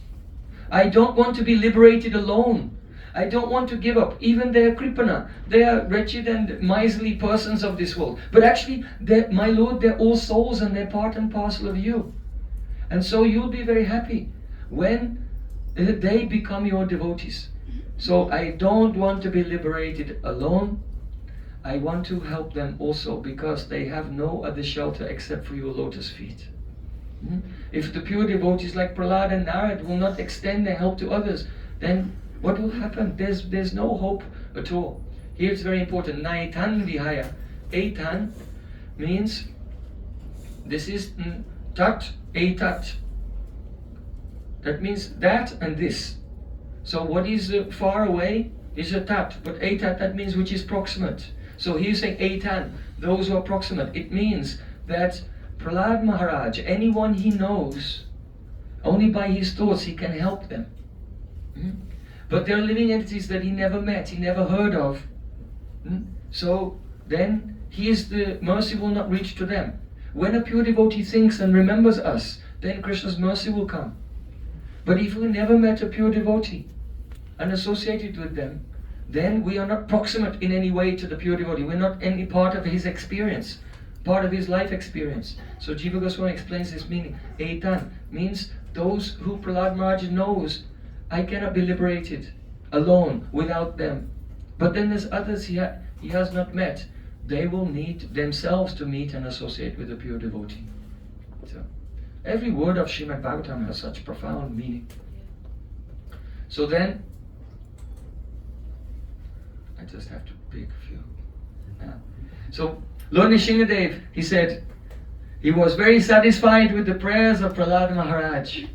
I don't want to be liberated alone. I don't want to give up. Even they are kripana. They are wretched and miserly persons of this world. But actually, my Lord, they're all souls and they're part and parcel of you. And so you'll be very happy when they become your devotees. So I don't want to be liberated alone. I want to help them also because they have no other shelter except for your lotus feet. If the pure devotees like Prahlad and Narad will not extend their help to others, then what will happen? There's no hope at all. Here it's very important. Naitan vihaya Etan means, this is tat, etat. That means that and this. So what is far away is a tat, but etat, that means which is proximate. So he's saying Etan, those who are proximate. It means that Prahlad Maharaj, anyone he knows, only by his thoughts he can help them. But there are living entities that he never met, he never heard of. So then the mercy will not reach to them. When a pure devotee thinks and remembers us, then Krishna's mercy will come. But if we never met a pure devotee and associated with them, then we are not proximate in any way to the pure devotee. We're not any part of his experience, part of his life experience. So Jiva Goswami explains this meaning. Etan means those who Prahlad Maharaj knows, I cannot be liberated alone without them. But then there's others he has not met. They will need themselves to meet and associate with a pure devotee. So every word of Srimad Bhagavatam has such profound meaning. So then, I just have to pick a few. So Lord Nṛsiṃhadeva, he said, he was very satisfied with the prayers of Prahlad Maharaj.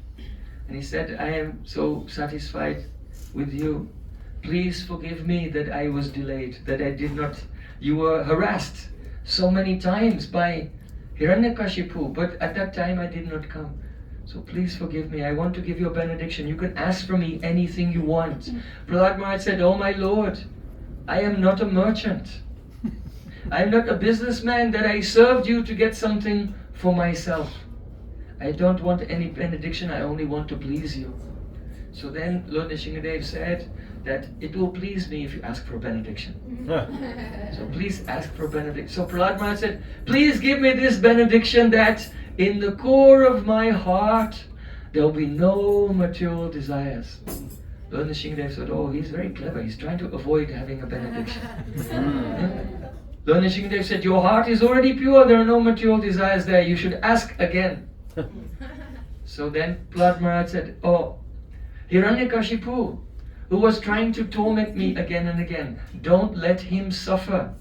And he said, I am so satisfied with you. Please forgive me that I was delayed, that I did not, you were harassed so many times by Hiranyakashipu, but at that time I did not come. So please forgive me. I want to give you a benediction. You can ask from me anything you want. Prahlad Maharaj said, oh my Lord, I am not a merchant. I am not a businessman that I served you to get something for myself. I don't want any benediction, I only want to please you. So then Lord Nṛsiṃhadeva said that it will please me if you ask for a benediction. So please ask for a benediction. So Prahlad Maharaj said, please give me this benediction that in the core of my heart there will be no material desires. Lord Nṛsiṃhadeva said, oh, he's very clever, he's trying to avoid having a benediction. Lord Nṛsiṃhadeva said, your heart is already pure, there are no material desires there, you should ask again. So then Prahlad Maharaj said, oh, Hiranyakashipu, who was trying to torment me again and again, don't let him suffer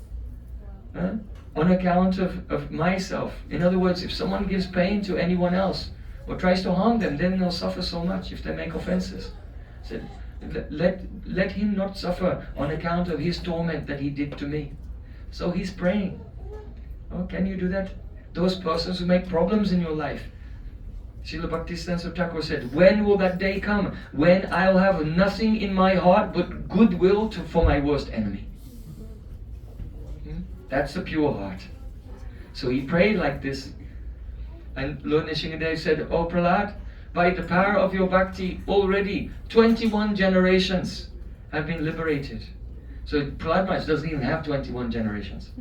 on account of myself. In other words, if someone gives pain to anyone else or tries to harm them, then they'll suffer so much if they make offenses. Said, let him not suffer on account of his torment that he did to me. So he's praying. Oh, can you do that? Those persons who make problems in your life. Srila Bhaktisiddhanta Thakur said, when will that day come when I'll have nothing in my heart but goodwill for my worst enemy? That's the pure heart. So he prayed like this. And Lord Nṛsiṃhadeva said, oh Prahlad, by the power of your bhakti, already 21 generations have been liberated. So Prahlad Maharaj doesn't even have 21 generations.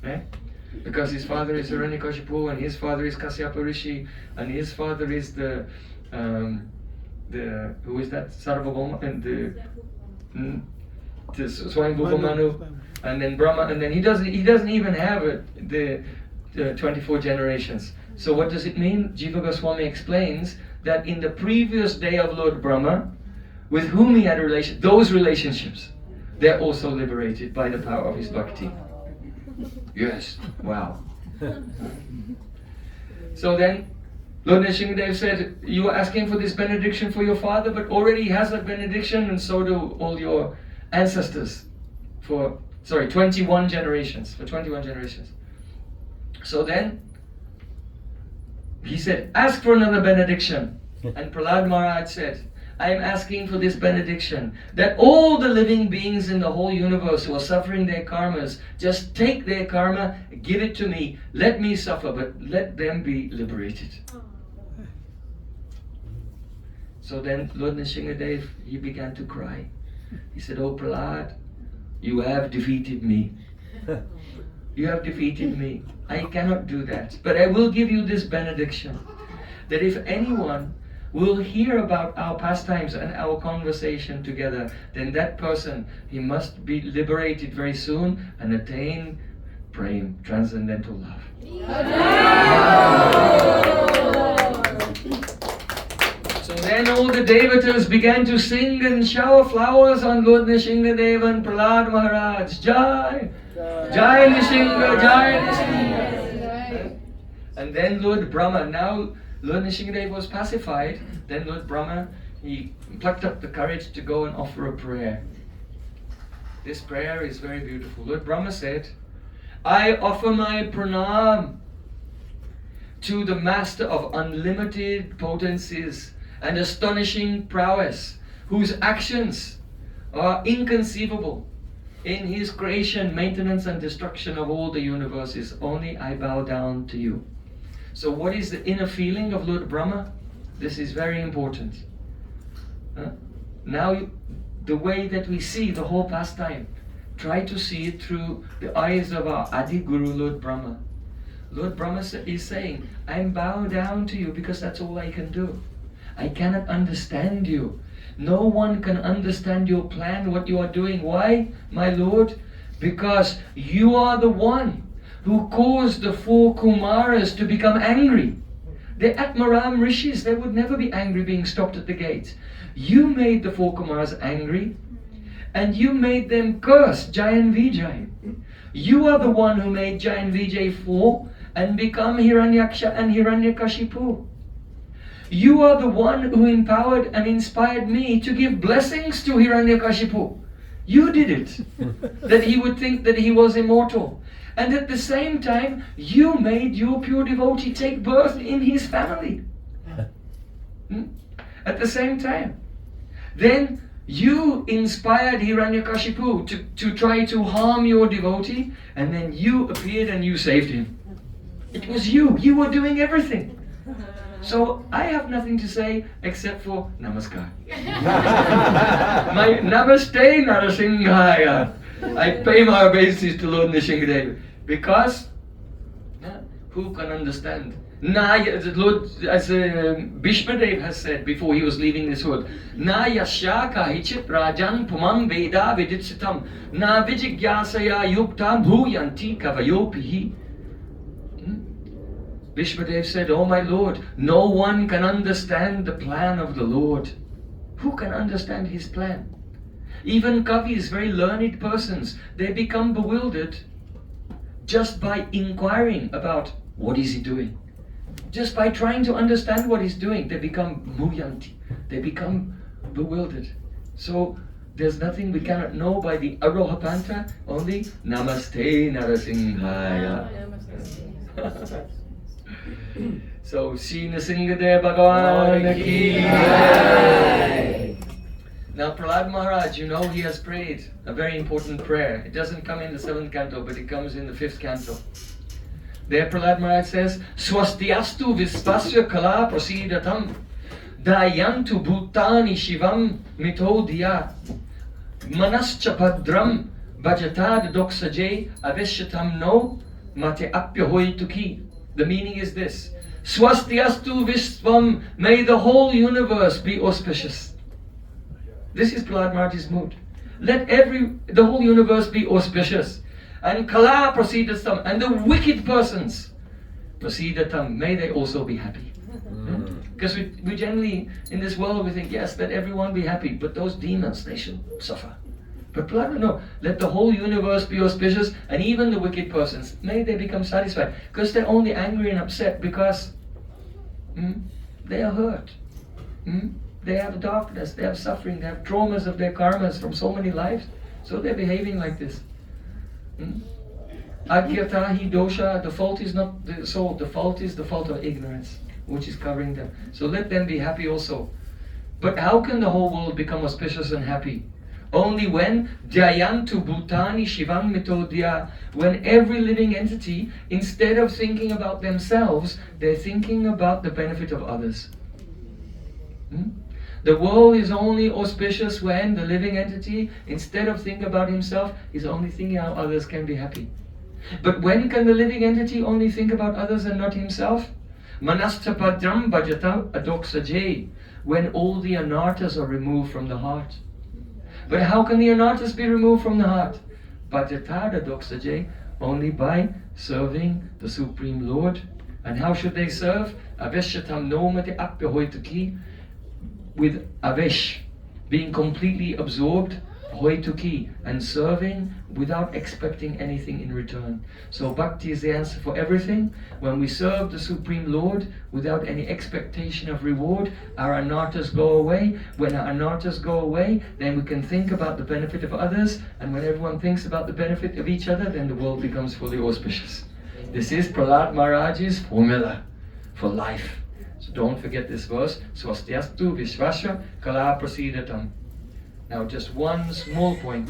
Right? Because his father is Hiranyakashipu, and his father is Kasyapa Rishi, and his father is the who is that? Sarvabhauma, and the Swayambhuva Manu, and then Brahma, and then he doesn't even have the 24 generations. So what does it mean? Jiva Goswami explains that in the previous day of Lord Brahma, with whom he had those relationships, they're also liberated by the power of his bhakti. Yes, wow. So then Lord Nṛsiṃhadeva said, you are asking for this benediction for your father, but already he has that benediction, and so do all your ancestors for 21 generations. So then he said, ask for another benediction. And Prahlad Maharaj said, I am asking for this benediction, that all the living beings in the whole universe who are suffering their karmas, just take their karma, give it to me, let me suffer, but let them be liberated. So then Lord Nṛsiṃhadeva, he began to cry. He said, oh Prahlad, you have defeated me. You have defeated me. I cannot do that. But I will give you this benediction, that if anyone will hear about our pastimes and our conversation together, then that person, he must be liberated very soon and attain Prem, transcendental love. So then all the devatas began to sing and shower flowers on Lord Nṛsiṃhadeva and Prahlad Maharaj. Jai! Jai Nṛsiṃha, Jai Nṛsiṃha. And then Lord Brahma, now Lord Nṛsiṃhadeva was pacified, then Lord Brahma, he plucked up the courage to go and offer a prayer. This prayer is very beautiful. Lord Brahma said, I offer my pranam to the master of unlimited potencies and astonishing prowess, whose actions are inconceivable in his creation, maintenance and destruction of all the universes. Only I bow down to you. So what is the inner feeling of Lord Brahma? This is very important. Now, the way that we see the whole pastime, try to see it through the eyes of our Adi Guru, Lord Brahma. Lord Brahma is saying, I bow down to you because that's all I can do. I cannot understand you. No one can understand your plan, what you are doing. Why, my Lord? Because you are the one who caused the 4 Kumaras to become angry. The Atmaram Rishis, they would never be angry being stopped at the gates. You made the 4 Kumaras angry, and you made them curse Jayan Vijay. You are the one who made Jayan Vijay fall and become Hiranyaksha and Hiranyakashipu. You are the one who empowered and inspired me to give blessings to Hiranyakashipu. You did it, that he would think that he was immortal. And at the same time, you made your pure devotee take birth in his family. At the same time. Then you inspired Hiranyakashipu to try to harm your devotee, and then you appeared and you saved him. It was you. You were doing everything. So I have nothing to say except for Namaskar. My Namaste Nṛsiṃhaya. I pay my obeisances to Lord Nṛsiṃhadeva. Because who can understand? Lord, as Bhishmadev has said before he was leaving this world, Na yashaka hichit rajan pumam veda viditsitam na vijigyasaya yuktam bhuyanti kavayopihi. Bhishmadev said, oh my Lord, no one can understand the plan of the Lord. Who can understand his plan? Even kavis, very learned persons, they become bewildered just by inquiring about what is he doing. Just by trying to understand what he's doing, they become bhuyanti. They become bewildered. So there's nothing we cannot know by the Arohapanta, only Namaste Nṛsiṃhaya. So, Shri Nṛsiṃhadeva Bhagavan ki jai. Now, Prahlad Maharaj, you know he has prayed a very important prayer. It doesn't come in the 7th canto, but it comes in the 5th canto. There Prahlad Maharaj says, Swastyastu Vispasya Kala Prasidatam Dayantu Bhutani Shivam Mitodhya Manascha Padram Bhajatad Doksaje Aveshyatam No Mate Apyahoituki. The meaning is this: Swastyastu Vishvam, may the whole universe be auspicious. This is Prahlad Maharaj's mood. Let the whole universe be auspicious. And Kala Prasidatam, and the wicked persons, Prasidatam, may they also be happy. Because we generally, in this world, we think, yes, let everyone be happy, but those demons, they should suffer. But Prahlad, no, let the whole universe be auspicious, and even the wicked persons, may they become satisfied. Because they're only angry and upset because they are hurt. They have darkness, they have suffering, they have traumas of their karmas from so many lives, so they're behaving like this. Agyatahi dosha, the fault is not the soul, the fault is the fault of ignorance, which is covering them. So let them be happy also. But how can the whole world become auspicious and happy? Only when Jayantu Bhutani Shivam Mitodhya, when every living entity, instead of thinking about themselves, they're thinking about the benefit of others. The world is only auspicious when the living entity, instead of thinking about himself, is only thinking how others can be happy. But when can the living entity only think about others and not himself? Manastha Padram Bhajata Adoksaje, when all the anarthas are removed from the heart. But how can the anarthas be removed from the heart? Bhajata Adoksaje, only by serving the Supreme Lord. And how should they serve? Aveshyatam nomate apyahoituki, with avesh, being completely absorbed hoituki, and serving without expecting anything in return. So bhakti is the answer for everything. When we serve the Supreme Lord without any expectation of reward, our anarthas go away. When our anarthas go away, then we can think about the benefit of others, and when everyone thinks about the benefit of each other, then the world becomes fully auspicious. This is Prahlad Maharaj's formula for life. So don't forget this verse. Swastyastu Vishvasya Kala Prasidatam. Now just one small point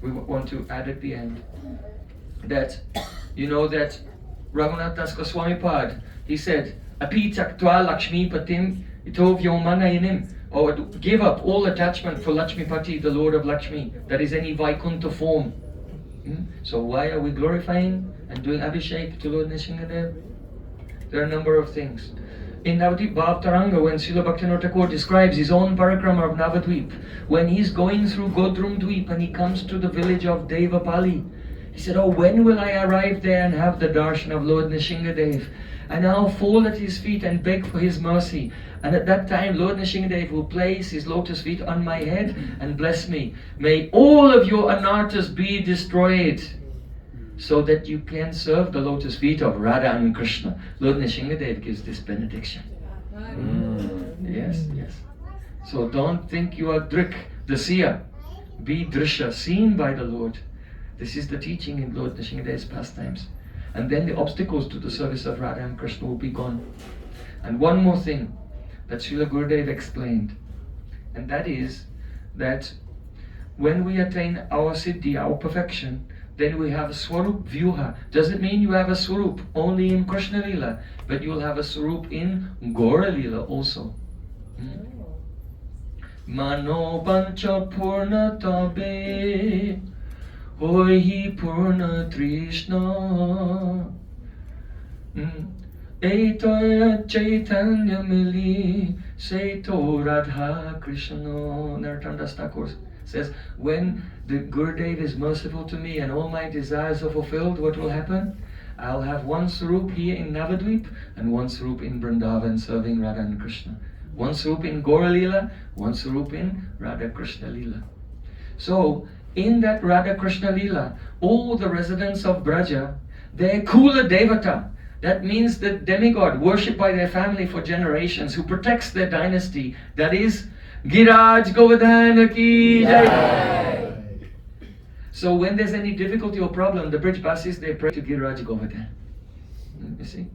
we want to add at the end. That, you know that Raghunath Das Goswami Pad, he said, Api taktva Lakshmi Patim itov yomanayanim. Or give up all attachment for Lakshmi Pati, the Lord of Lakshmi, that is any Vaikuntha form. So why are we glorifying and doing Abhishek to Lord Nṛsiṃhadeva? There are a number of things. In Navadvip Bhav Taranga, when Srila Bhaktivinoda Thakur describes his own parikrama of Navadvip, when he's going through Godrum Dweep and he comes to the village of Devapali, he said, oh, when will I arrive there and have the darshan of Lord Nṛsiṃhadeva? And I'll fall at his feet and beg for his mercy. And at that time, Lord Nṛsiṃhadeva will place his lotus feet on my head and bless me. May all of your anarthas be destroyed, so that you can serve the lotus feet of Radha and Krishna. Lord Nṛsiṃhadeva gives this benediction. Yes, yes. So don't think you are Drik, the seer. Be Drisha, seen by the Lord. This is the teaching in Lord Nṛsiṃhadeva's pastimes. And then the obstacles to the service of Radha and Krishna will be gone. And one more thing that Srila Gurudev explained, and that is that when we attain our siddhi, our perfection, then we have a swarup vyuha. Doesn't mean you have a swarup only in Krishna Lila, but you'll have a swarup in Gaura Lila also. Mano pancha purna tabe hohi purna trishna Eitaya chaitanya mili seito radha krishna. Narottam Das Thakur says, when the Gurudev is merciful to me and all my desires are fulfilled, what will happen? I'll have one Swarup here in Navadvip and one Swarup in Vrindavan serving Radha and Krishna. One Swarup in Gaura Lila, one Swarup in Radha Krishna Lila. So, in that Radha Krishna Lila, all the residents of Braja, they're Kula Devata. That means the demigod worshipped by their family for generations, who protects their dynasty. That is Giraj Govardhana ki jai. So when there's any difficulty or problem, the Brijbasis, they pray to Giraj Govardhan. You see?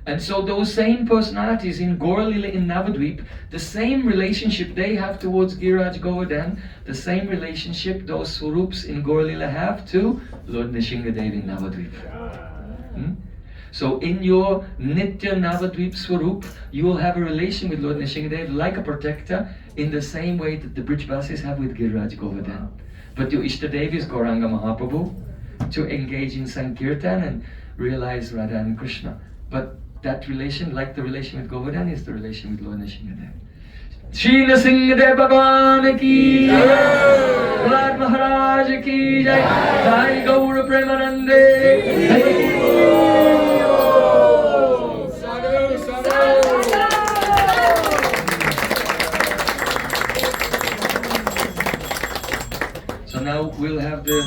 And so those same personalities in Gaura Lila in Navadvip, the same relationship they have towards Giraj Govardhan, the same relationship those Swarups in Gaura Lila have to Lord Nṛsiṃhadeva in Navadvip. So in your Nitya Navadvip Swarup, you will have a relation with Lord Nṛsiṃhadeva like a protector, in the same way that the Brijbasis have with Giraj Govardhan. But your Ishtadev is Gauranga Mahaprabhu, to engage in Sankirtan and realize Radha and Krishna. But that relation, like the relation with Govardhan, is the relation with Lord Nṛsiṃhadeva. Shri Nṛsiṃhadeva Bhagwan ki jai, Prahlad Maharaj ki jai, Jai Gaura Premanande. So now we'll have the